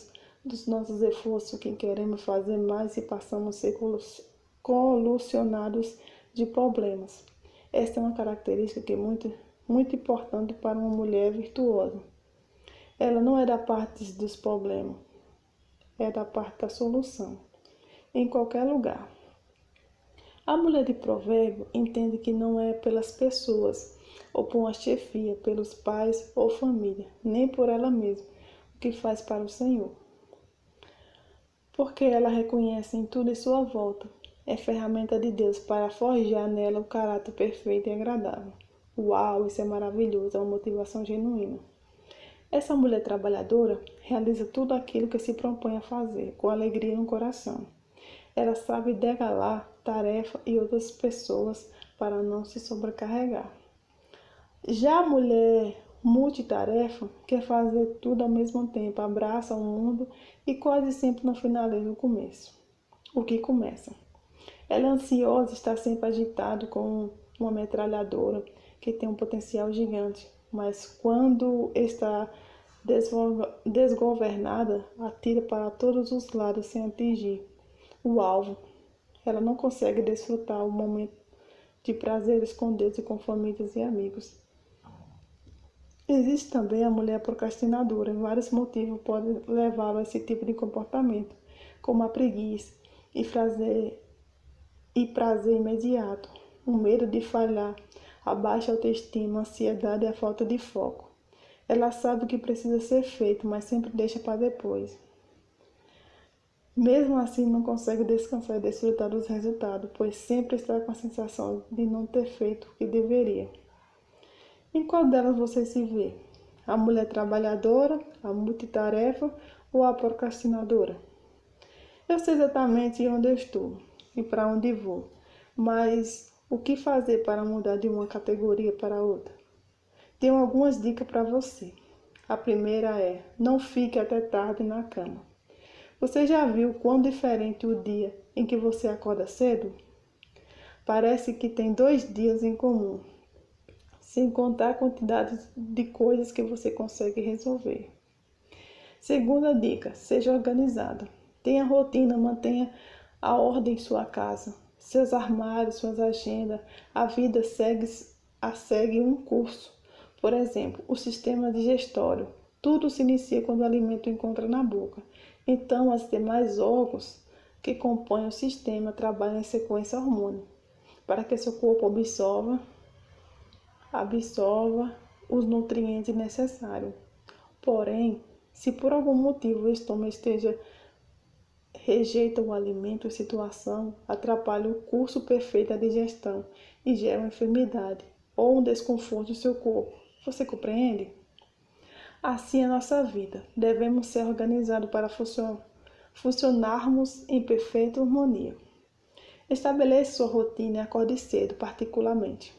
dos nossos esforços que queremos fazer mais e passamos a ser colusionados de problemas. Esta é uma característica que é muito importante para uma mulher virtuosa. Ela não é da parte dos problemas, é da parte da solução, em qualquer lugar. A mulher de provérbio entende que não é pelas pessoas, ou por uma chefia, pelos pais ou família, nem por ela mesma, o que faz para o Senhor. Porque ela reconhece em tudo em sua volta. É ferramenta de Deus para forjar nela o caráter perfeito e agradável. Uau, isso é maravilhoso, é uma motivação genuína. Essa mulher trabalhadora realiza tudo aquilo que se propõe a fazer, com alegria no coração. Ela sabe degalar tarefa e outras pessoas para não se sobrecarregar. Já a mulher multitarefa quer fazer tudo ao mesmo tempo, abraça o mundo e quase sempre não finaliza o que começa. Ela é ansiosa, está sempre agitada com uma metralhadora que tem um potencial gigante, mas quando está desgovernada, atira para todos os lados sem atingir o alvo. Ela não consegue desfrutar o momento de prazeres com Deus e com famílias e amigos. Existe também a mulher procrastinadora. Vários motivos podem levá-la a esse tipo de comportamento, como a preguiça e prazer imediato, o medo de falhar, a baixa autoestima, a ansiedade e a falta de foco. Ela sabe o que precisa ser feito, mas sempre deixa para depois. Mesmo assim, não consegue descansar e desfrutar dos resultados, pois sempre está com a sensação de não ter feito o que deveria. Em qual delas você se vê? A mulher trabalhadora, a multitarefa ou a procrastinadora? Eu sei exatamente onde eu estou e para onde vou, mas o que fazer para mudar de uma categoria para outra? Tenho algumas dicas para você. A primeira é: não fique até tarde na cama. Você já viu quão diferente o dia em que você acorda cedo? Parece que tem 2 dias em comum, sem contar a quantidade de coisas que você consegue resolver. Segunda dica: seja organizada. Tenha rotina, mantenha a ordem em sua casa, seus armários, suas agendas. A vida segue um curso. Por exemplo, o sistema digestório. Tudo se inicia quando o alimento encontra na boca. Então, os demais órgãos que compõem o sistema trabalham em sequência hormônica, para que seu corpo absorva os nutrientes necessários. Porém, se por algum motivo o estômago rejeita o alimento, a situação atrapalha o curso perfeito da digestão e gera uma enfermidade ou um desconforto no seu corpo. Você compreende? Assim é a nossa vida. Devemos ser organizados para funcionarmos em perfeita harmonia. Estabeleça sua rotina e acorde cedo, particularmente.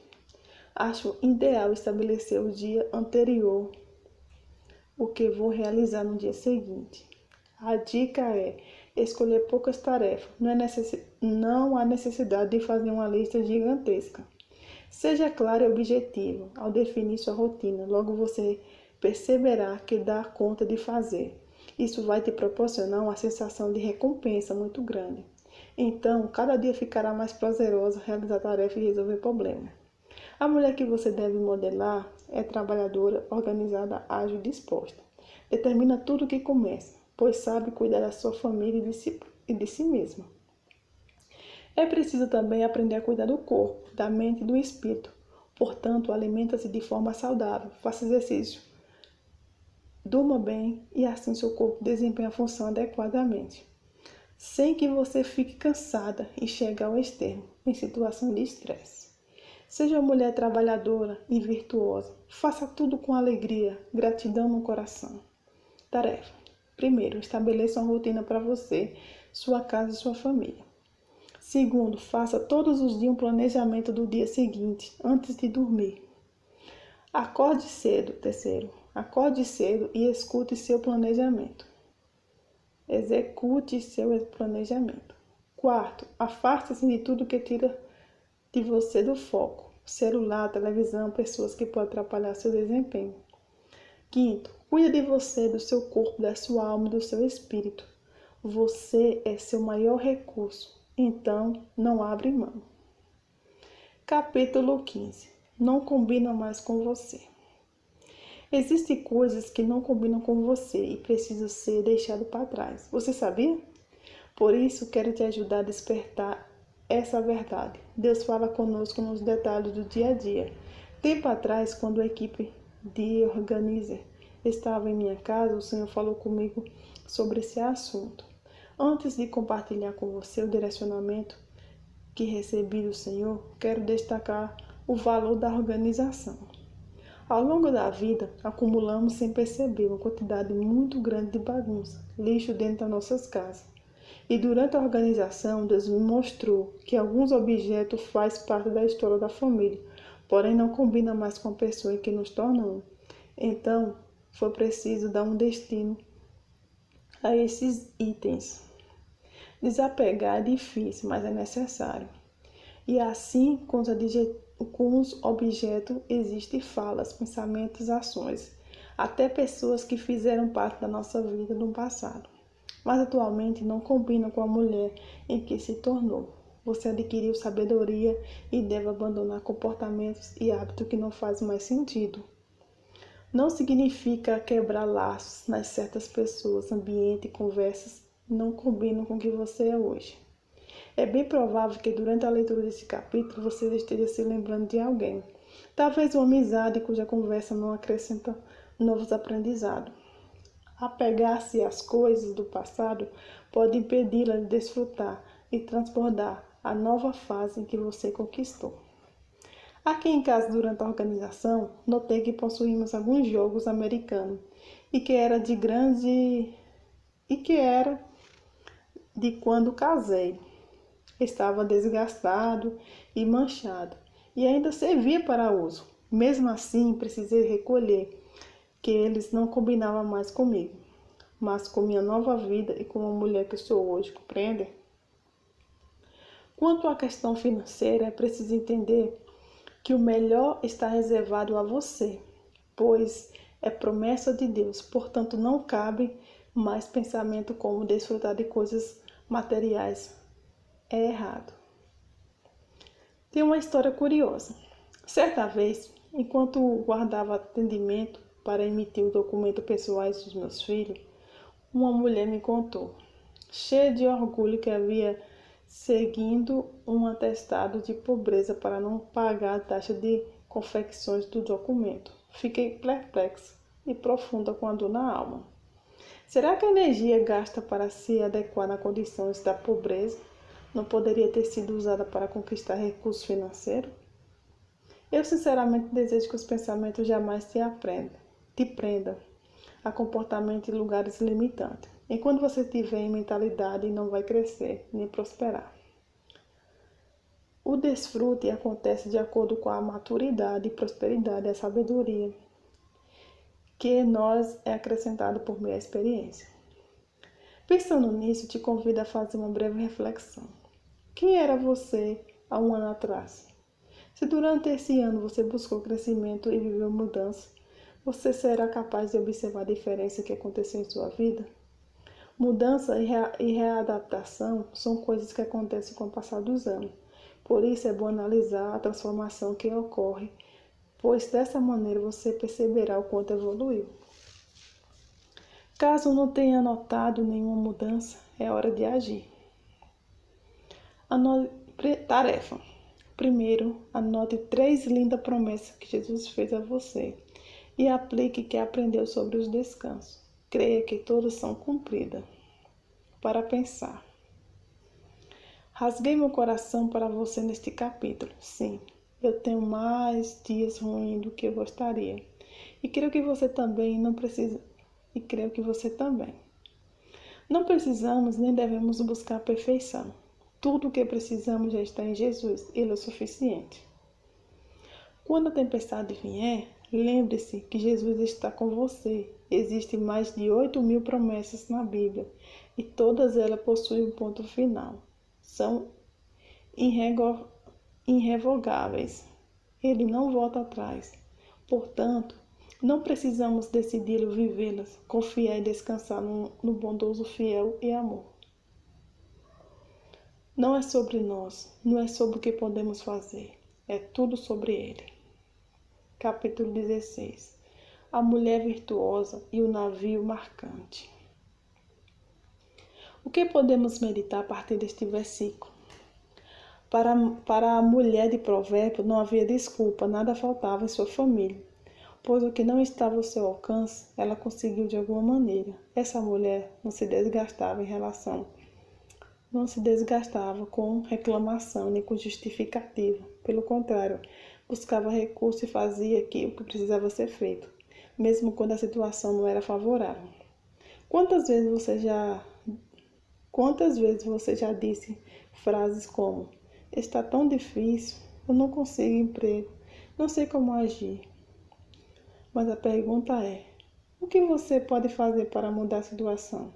Acho ideal estabelecer o dia anterior, o que vou realizar no dia seguinte. A dica é escolher poucas tarefas. Não há necessidade de fazer uma lista gigantesca. Seja claro e objetivo ao definir sua rotina. Logo você perceberá que dá conta de fazer. Isso vai te proporcionar uma sensação de recompensa muito grande. Então, cada dia ficará mais prazeroso realizar tarefas e resolver problemas. A mulher que você deve modelar é trabalhadora, organizada, ágil e disposta. Determina tudo o que começa, pois sabe cuidar da sua família e de si mesma. É preciso também aprender a cuidar do corpo, da mente e do espírito. Portanto, alimenta-se de forma saudável, faça exercício, durma bem e assim seu corpo desempenha a função adequadamente, sem que você fique cansada e chegue ao extremo em situação de estresse. Seja uma mulher trabalhadora e virtuosa. Faça tudo com alegria, gratidão no coração. Tarefa. Primeiro, estabeleça uma rotina para você, sua casa e sua família. Segundo, faça todos os dias um planejamento do dia seguinte, antes de dormir. Acorde cedo. Terceiro, acorde cedo e escute seu planejamento. Execute seu planejamento. Quarto, afaste-se de tudo que tira de você do foco. Celular, televisão, pessoas que podem atrapalhar seu desempenho. Quinto, cuide de você, do seu corpo, da sua alma e do seu espírito. Você é seu maior recurso, então não abre mão. Capítulo 15. Não combina mais com você. Existem coisas que não combinam com você e precisam ser deixadas para trás. Você sabia? Por isso, quero te ajudar a despertar essa verdade. Deus fala conosco nos detalhes do dia a dia. Tempo atrás, quando a equipe de organizer estava em minha casa, o Senhor falou comigo sobre esse assunto. Antes de compartilhar com você o direcionamento que recebi do Senhor, quero destacar o valor da organização. Ao longo da vida, acumulamos sem perceber uma quantidade muito grande de bagunça, lixo dentro das nossas casas. E durante a organização, Deus me mostrou que alguns objetos fazem parte da história da família, porém não combina mais com a pessoa em que nos tornamos. Então, foi preciso dar um destino a esses itens. Desapegar é difícil, mas é necessário. E assim, com os com os objetos existem falas, pensamentos, ações, até pessoas que fizeram parte da nossa vida no passado, mas atualmente não combinam com a mulher em que se tornou. Você adquiriu sabedoria e deve abandonar comportamentos e hábitos que não fazem mais sentido. Não significa quebrar laços, mas certas pessoas, ambiente e conversas não combinam com o que você é hoje. É bem provável que durante a leitura desse capítulo você esteja se lembrando de alguém. Talvez uma amizade cuja conversa não acrescenta novos aprendizados. Apegar-se às coisas do passado pode impedi-la de desfrutar e transbordar a nova fase em que você conquistou. Aqui em casa, durante a organização, notei que possuímos alguns jogos americanos e que era de quando casei. Estava desgastado e manchado e ainda servia para uso. Mesmo assim, precisei recolher, que eles não combinavam mais comigo, mas com minha nova vida e com a mulher que sou hoje, compreende? Quanto à questão financeira, é preciso entender que o melhor está reservado a você, pois é promessa de Deus, portanto não cabe mais pensamento como desfrutar de coisas materiais. É errado. Tem uma história curiosa. Certa vez, enquanto guardava atendimento para emitir os documentos pessoais dos meus filhos, uma mulher me contou, cheia de orgulho, que havia seguindo um atestado de pobreza para não pagar a taxa de confecções do documento. Fiquei perplexa e profunda com a dor na alma. Será que a energia gasta para se adequar às condições da pobreza não poderia ter sido usada para conquistar recursos financeiros? Eu sinceramente desejo que os pensamentos jamais te prendam a comportamento em lugares limitantes. Enquanto você tiver em mentalidade, não vai crescer nem prosperar. O desfrute acontece de acordo com a maturidade, prosperidade e a sabedoria que nós é acrescentado por meio da experiência. Pensando nisso, te convido a fazer uma breve reflexão. Quem era você há um ano atrás? Se durante esse ano você buscou crescimento e viveu mudança, você será capaz de observar a diferença que aconteceu em sua vida? Mudança e readaptação são coisas que acontecem com o passar dos anos. Por isso é bom analisar a transformação que ocorre, pois dessa maneira você perceberá o quanto evoluiu. Caso não tenha notado nenhuma mudança, é hora de agir. Tarefa. Primeiro, anote 3 lindas promessas que Jesus fez a você e aplique o que aprendeu sobre os descansos. Creia que todas são cumpridas. Para pensar. Rasguei meu coração para você neste capítulo. Sim, eu tenho mais dias ruins do que eu gostaria. E creio que você também não precisa. E creio que você também. Não precisamos nem devemos buscar a perfeição. Tudo o que precisamos já está em Jesus. Ele é o suficiente. Quando a tempestade vier, lembre-se que Jesus está com você. Existem mais de 8.000 promessas na Bíblia e todas elas possuem um ponto final. São irrevogáveis. Ele não volta atrás. Portanto, não precisamos decidir vivê-las, confiar e descansar no bondoso, fiel e amor. Não é sobre nós, não é sobre o que podemos fazer, é tudo sobre Ele. Capítulo 16. A mulher virtuosa e o navio marcante. O que podemos meditar a partir deste versículo? Para a mulher de Provérbio não havia desculpa, nada faltava em sua família, pois o que não estava ao seu alcance, ela conseguiu de alguma maneira. Essa mulher não se desgastava com reclamação nem com justificativa. Pelo contrário, buscava recurso e fazia o que precisava ser feito, mesmo quando a situação não era favorável. Quantas vezes você já disse frases como: está tão difícil, eu não consigo emprego, não sei como agir. Mas a pergunta é: o que você pode fazer para mudar a situação?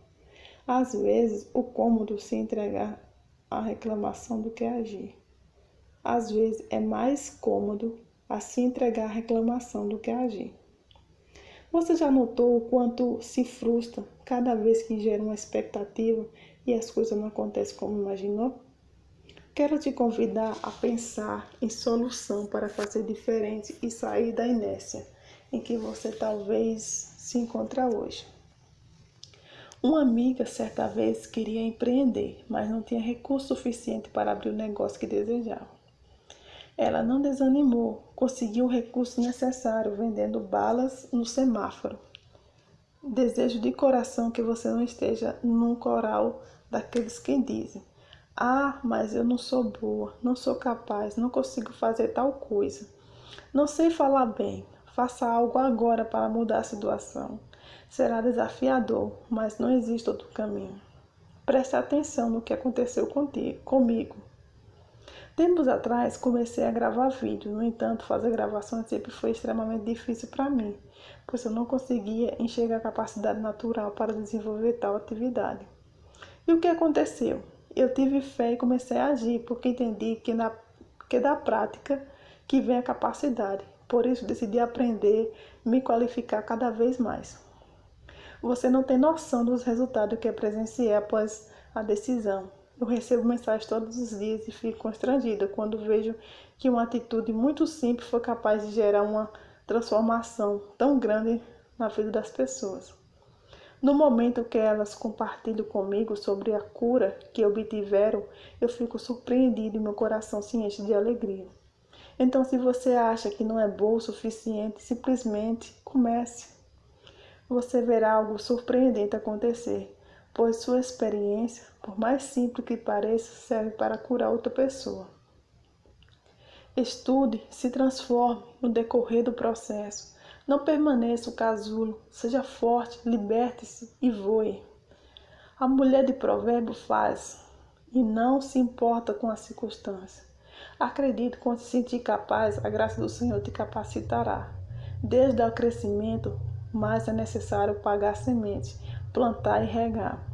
Às vezes, o cômodo se entregar à reclamação do que agir. às vezes é mais cômodo assim entregar a reclamação do que agir. Você já notou o quanto se frustra cada vez que gera uma expectativa e as coisas não acontecem como imaginou? Quero te convidar a pensar em solução para fazer diferente e sair da inércia em que você talvez se encontra hoje. Uma amiga certa vez queria empreender, mas não tinha recurso suficiente para abrir o negócio que desejava. Ela não desanimou, conseguiu o recurso necessário vendendo balas no semáforo. Desejo de coração que você não esteja num coral daqueles que dizem: "Ah, mas eu não sou boa, não sou capaz, não consigo fazer tal coisa. Não sei falar bem, faça algo agora para mudar a situação. Será desafiador, mas não existe outro caminho." Preste atenção no que aconteceu comigo. Tempos atrás comecei a gravar vídeos, no entanto, fazer gravações sempre foi extremamente difícil para mim, pois eu não conseguia enxergar a capacidade natural para desenvolver tal atividade. E o que aconteceu? Eu tive fé e comecei a agir, porque entendi que da prática que vem a capacidade. Por isso decidi aprender, me qualificar cada vez mais. Você não tem noção dos resultados que eu presenciei após a decisão. Eu recebo mensagens todos os dias e fico constrangida quando vejo que uma atitude muito simples foi capaz de gerar uma transformação tão grande na vida das pessoas. No momento que elas compartilham comigo sobre a cura que obtiveram, eu fico surpreendido e meu coração se enche de alegria. Então, se você acha que não é bom o suficiente, simplesmente comece. Você verá algo surpreendente acontecer, pois sua experiência, por mais simples que pareça, serve para curar outra pessoa. Estude, se transforme no decorrer do processo. Não permaneça casulo, seja forte, liberte-se e voe. A mulher de provérbio faz e não se importa com as circunstâncias. Acredite, quando se sentir capaz, a graça do Senhor te capacitará. Desde o crescimento, mas é necessário pagar semente, plantar e regar,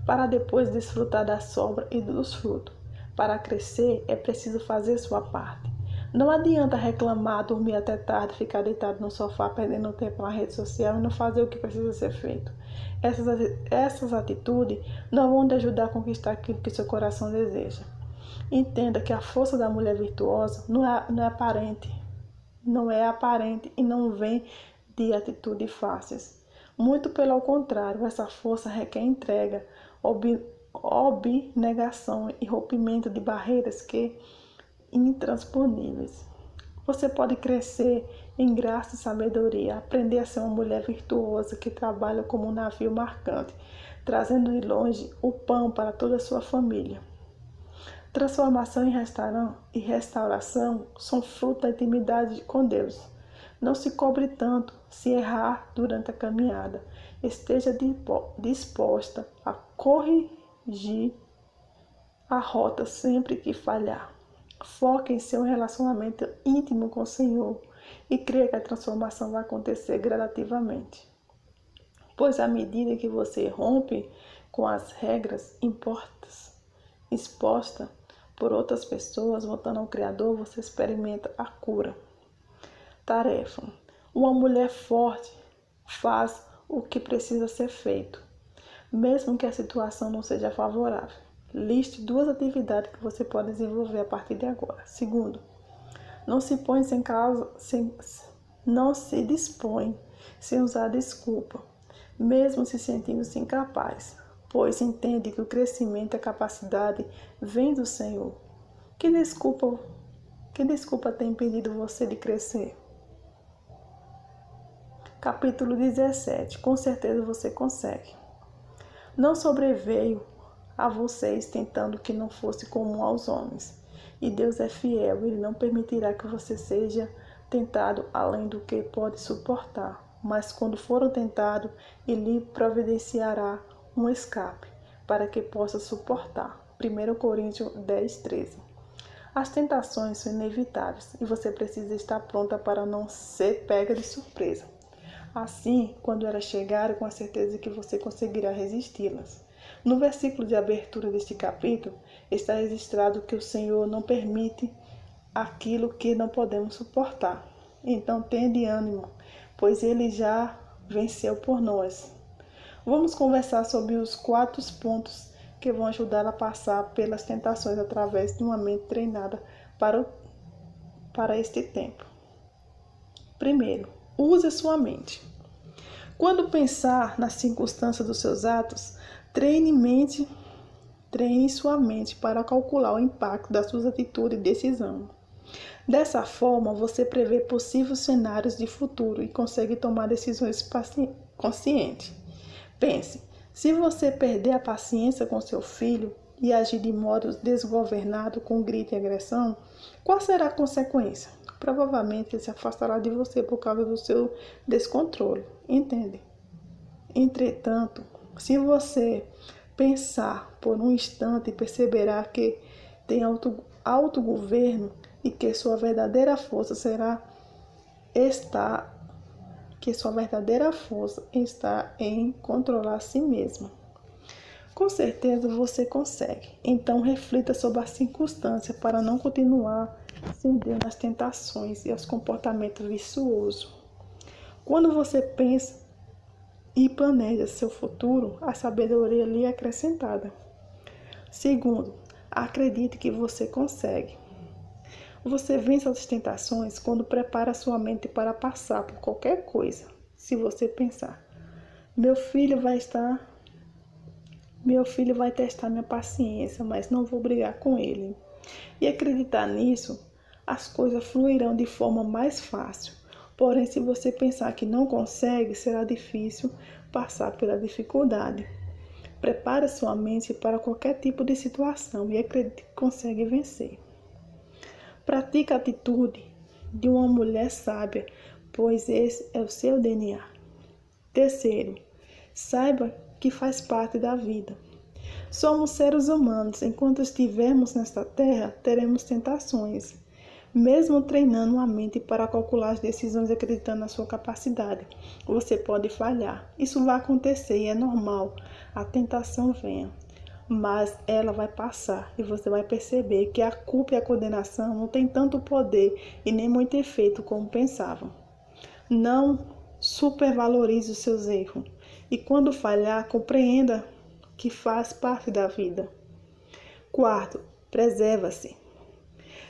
para depois desfrutar da sobra e dos frutos. Para crescer, é preciso fazer sua parte. Não adianta reclamar, dormir até tarde, ficar deitado no sofá, perdendo tempo na rede social e não fazer o que precisa ser feito. Essas atitudes não vão te ajudar a conquistar aquilo que seu coração deseja. Entenda que a força da mulher virtuosa não é aparente e não vem de atitudes fáceis. Muito pelo contrário, essa força requer entrega, abnegação e rompimento de barreiras que intransponíveis. Você pode crescer em graça e sabedoria, aprender a ser uma mulher virtuosa que trabalha como um navio marcante, trazendo de longe o pão para toda a sua família. Transformação e restauração são fruto da intimidade com Deus. Não se cobre tanto se errar durante a caminhada. Esteja disposta a corrigir a rota sempre que falhar. Foque em seu relacionamento íntimo com o Senhor e creia que a transformação vai acontecer gradativamente. Pois à medida que você rompe com as regras expostas por outras pessoas, voltando ao Criador, você experimenta a cura. Tarefa: uma mulher forte faz o que precisa ser feito, mesmo que a situação não seja favorável. Liste 2 atividades que você pode desenvolver a partir de agora. Segundo, não se dispõe sem usar desculpa, mesmo se sentindo-se incapaz, pois entende que o crescimento e a capacidade vem do Senhor. Que desculpa tem impedido você de crescer? Capítulo 17. Com certeza você consegue. Não sobreveio a vocês tentando que não fosse comum aos homens. E Deus é fiel, Ele não permitirá que você seja tentado além do que pode suportar. Mas quando foram tentados, Ele providenciará um escape para que possa suportar. 1 Coríntios 10, 13. As tentações são inevitáveis e você precisa estar pronta para não ser pega de surpresa. Assim, quando elas chegarem, com a certeza que você conseguirá resisti-las. No versículo de abertura deste capítulo, está registrado que o Senhor não permite aquilo que não podemos suportar. Então, tenha ânimo, pois Ele já venceu por nós. Vamos conversar sobre os 4 pontos que vão ajudar a passar pelas tentações através de uma mente treinada para este tempo. Primeiro, use sua mente. Quando pensar nas circunstâncias dos seus atos, treine sua mente para calcular o impacto das suas atitudes e decisões. Dessa forma, você prevê possíveis cenários de futuro e consegue tomar decisões conscientes. Pense, se você perder a paciência com seu filho e agir de modo desgovernado com grito e agressão, qual será a consequência? Provavelmente ele se afastará de você por causa do seu descontrole, entende? Entretanto, se você pensar por um instante, perceberá que tem autogoverno e que sua verdadeira força está em controlar a si mesmo. Com certeza você consegue. Então reflita sobre a circunstância para não continuar cedendo às tentações e aos comportamentos viciosos. Quando você pensa e planeja seu futuro, a sabedoria lhe é acrescentada. Segundo, acredite que você consegue. Você vence as tentações quando prepara sua mente para passar por qualquer coisa. Se você pensar, meu filho vai testar minha paciência, mas não vou brigar com ele. E acreditar nisso, as coisas fluirão de forma mais fácil. Porém, se você pensar que não consegue, será difícil passar pela dificuldade. Prepare sua mente para qualquer tipo de situação e acredite que consegue vencer. Pratique a atitude de uma mulher sábia, pois esse é o seu DNA. Terceiro, saiba que faz parte da vida. Somos seres humanos, enquanto estivermos nesta terra, teremos tentações. Mesmo treinando a mente para calcular as decisões e acreditando na sua capacidade, você pode falhar. Isso vai acontecer e é normal. A tentação venha, mas ela vai passar e você vai perceber que a culpa e a condenação não têm tanto poder e nem muito efeito como pensavam. Não supervalorize os seus erros e quando falhar, compreenda que faz parte da vida. Quarto, preserva-se.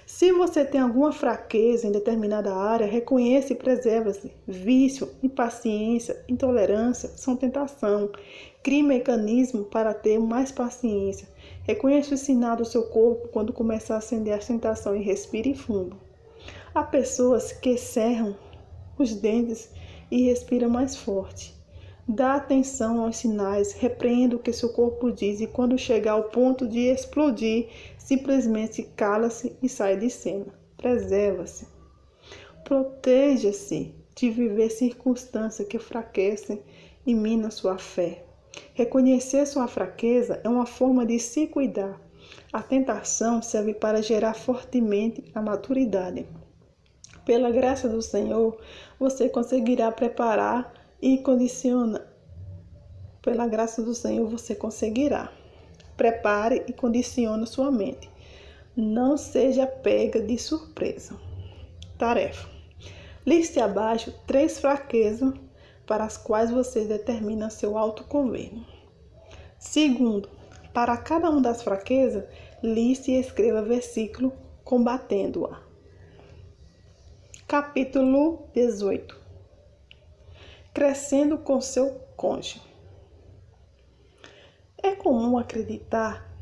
Se você tem alguma fraqueza em determinada área, reconheça e preserva-se. Vício, impaciência, intolerância são tentação. Crie mecanismo para ter mais paciência. Reconheça o sinal do seu corpo quando começar a acender a tentação e respire fundo. Há pessoas que cerram os dentes e respiram mais forte. Dá atenção aos sinais, repreenda o que seu corpo diz e quando chegar ao ponto de explodir, simplesmente cala-se e sai de cena. Preserva-se. Proteja-se de viver circunstâncias que enfraquecem e minam sua fé. Reconhecer sua fraqueza é uma forma de se cuidar. A tentação serve para gerar fortemente a maturidade. Pela graça do Senhor, você conseguirá preparar e condiciona. Pela graça do Senhor, você conseguirá. Prepare e condicione sua mente. Não seja pega de surpresa. Tarefa. Liste abaixo 3 fraquezas para as quais você determina seu autogoverno. Segundo, para cada uma das fraquezas, liste e escreva versículo combatendo-a. Capítulo 18. Crescendo com seu cônjuge. É comum acreditar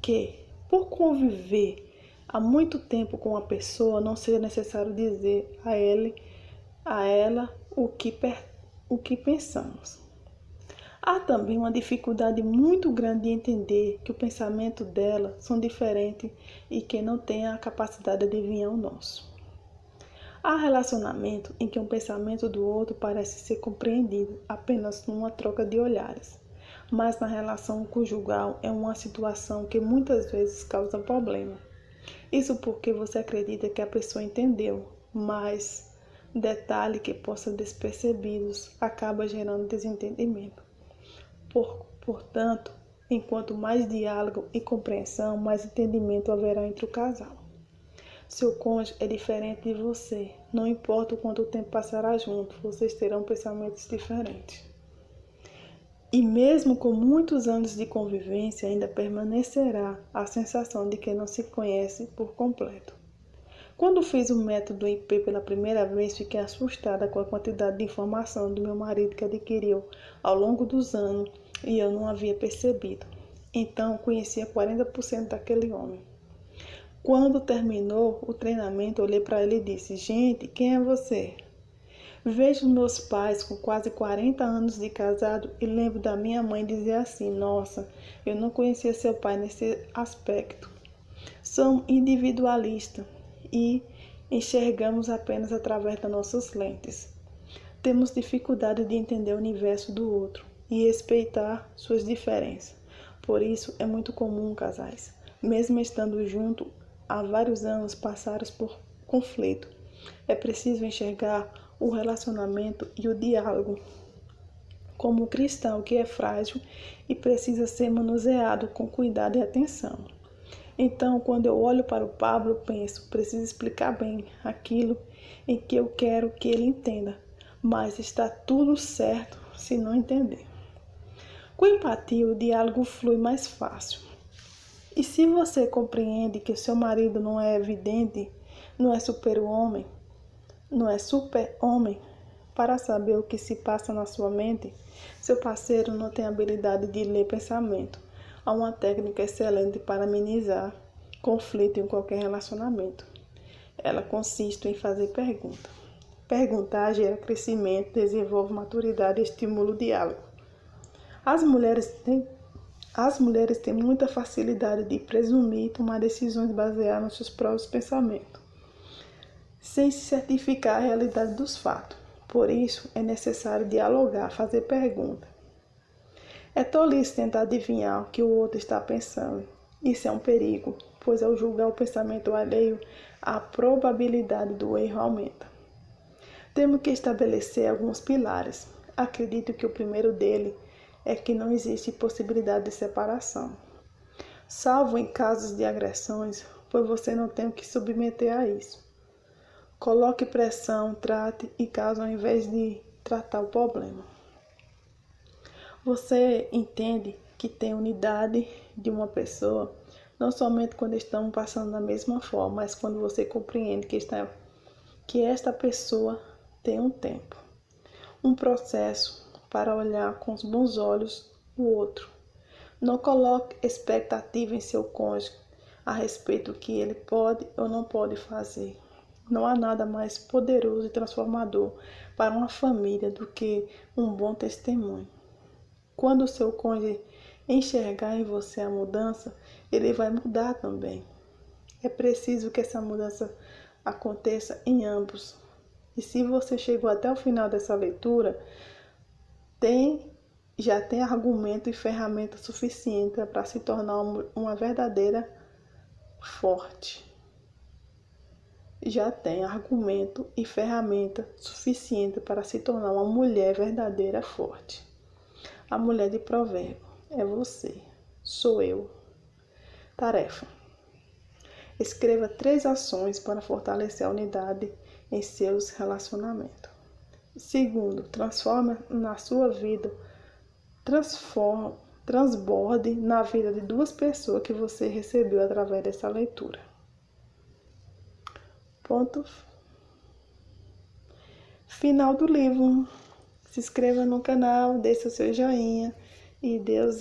que, por conviver há muito tempo com uma pessoa, não seja necessário dizer a ela o que pensamos. Há também uma dificuldade muito grande de entender que o pensamento dela são diferentes e que não tem a capacidade de adivinhar o nosso. Há relacionamento em que um pensamento do outro parece ser compreendido apenas numa troca de olhares, mas na relação conjugal é uma situação que muitas vezes causa problema. Isso porque você acredita que a pessoa entendeu, mas detalhe que possa despercebidos acaba gerando desentendimento. Portanto, enquanto mais diálogo e compreensão, mais entendimento haverá entre o casal. Seu cônjuge é diferente de você. Não importa o quanto tempo passará junto, vocês terão pensamentos diferentes. E mesmo com muitos anos de convivência, ainda permanecerá a sensação de que não se conhece por completo. Quando fiz o método IP pela primeira vez, fiquei assustada com a quantidade de informação do meu marido que adquiriu ao longo dos anos e eu não havia percebido. Então, conhecia 40% daquele homem. Quando terminou o treinamento, olhei para ele e disse: "Gente, quem é você?" Vejo meus pais com quase 40 anos de casado e lembro da minha mãe dizer assim: "Nossa, eu não conhecia seu pai nesse aspecto." Somos individualistas e enxergamos apenas através das nossas lentes. Temos dificuldade de entender o universo do outro e respeitar suas diferenças. Por isso, é muito comum casais, mesmo estando juntos há vários anos, passarem por conflito. É preciso enxergar o relacionamento e o diálogo como um cristal que é frágil e precisa ser manuseado com cuidado e atenção. Então, quando eu olho para o Pablo, penso: preciso explicar bem aquilo em que eu quero que ele entenda, mas está tudo certo se não entender. Com empatia, o diálogo flui mais fácil. E se você compreende que o seu marido não é evidente, não é super-homem, para saber o que se passa na sua mente, seu parceiro não tem habilidade de ler pensamento. Há uma técnica excelente para minimizar conflito em qualquer relacionamento. Ela consiste em fazer perguntas. Perguntar gera crescimento, desenvolve maturidade e estimula o diálogo. As mulheres têm muita facilidade de presumir e tomar decisões baseadas nos seus próprios pensamentos, sem se certificar a realidade dos fatos. Por isso, é necessário dialogar, fazer perguntas. É tolice tentar adivinhar o que o outro está pensando. Isso é um perigo, pois ao julgar o pensamento alheio, a probabilidade do erro aumenta. Temos que estabelecer alguns pilares. Acredito que o primeiro dele é que não existe possibilidade de separação, salvo em casos de agressões, pois você não tem que submeter a isso. Coloque pressão, trate e causa ao invés de tratar o problema. Você entende que tem unidade de uma pessoa, não somente quando estamos passando da mesma forma, mas quando você compreende que esta pessoa tem um tempo, um processo para olhar com os bons olhos o outro. Não coloque expectativa em seu cônjuge a respeito do que ele pode ou não pode fazer. Não há nada mais poderoso e transformador para uma família do que um bom testemunho. Quando o seu cônjuge enxergar em você a mudança, ele vai mudar também. É preciso que essa mudança aconteça em ambos. E se você chegou até o final dessa leitura, já tem argumento e ferramenta suficiente para se tornar uma verdadeira forte. Já tem argumento e ferramenta suficiente para se tornar uma mulher verdadeira forte. A mulher de provérbio é você, sou eu. Tarefa: escreva 3 ações para fortalecer a unidade em seus relacionamentos. Segundo, transborde na vida de 2 pessoas que você recebeu através dessa leitura. Ponto final do livro. Se inscreva no canal, deixe o seu joinha e Deus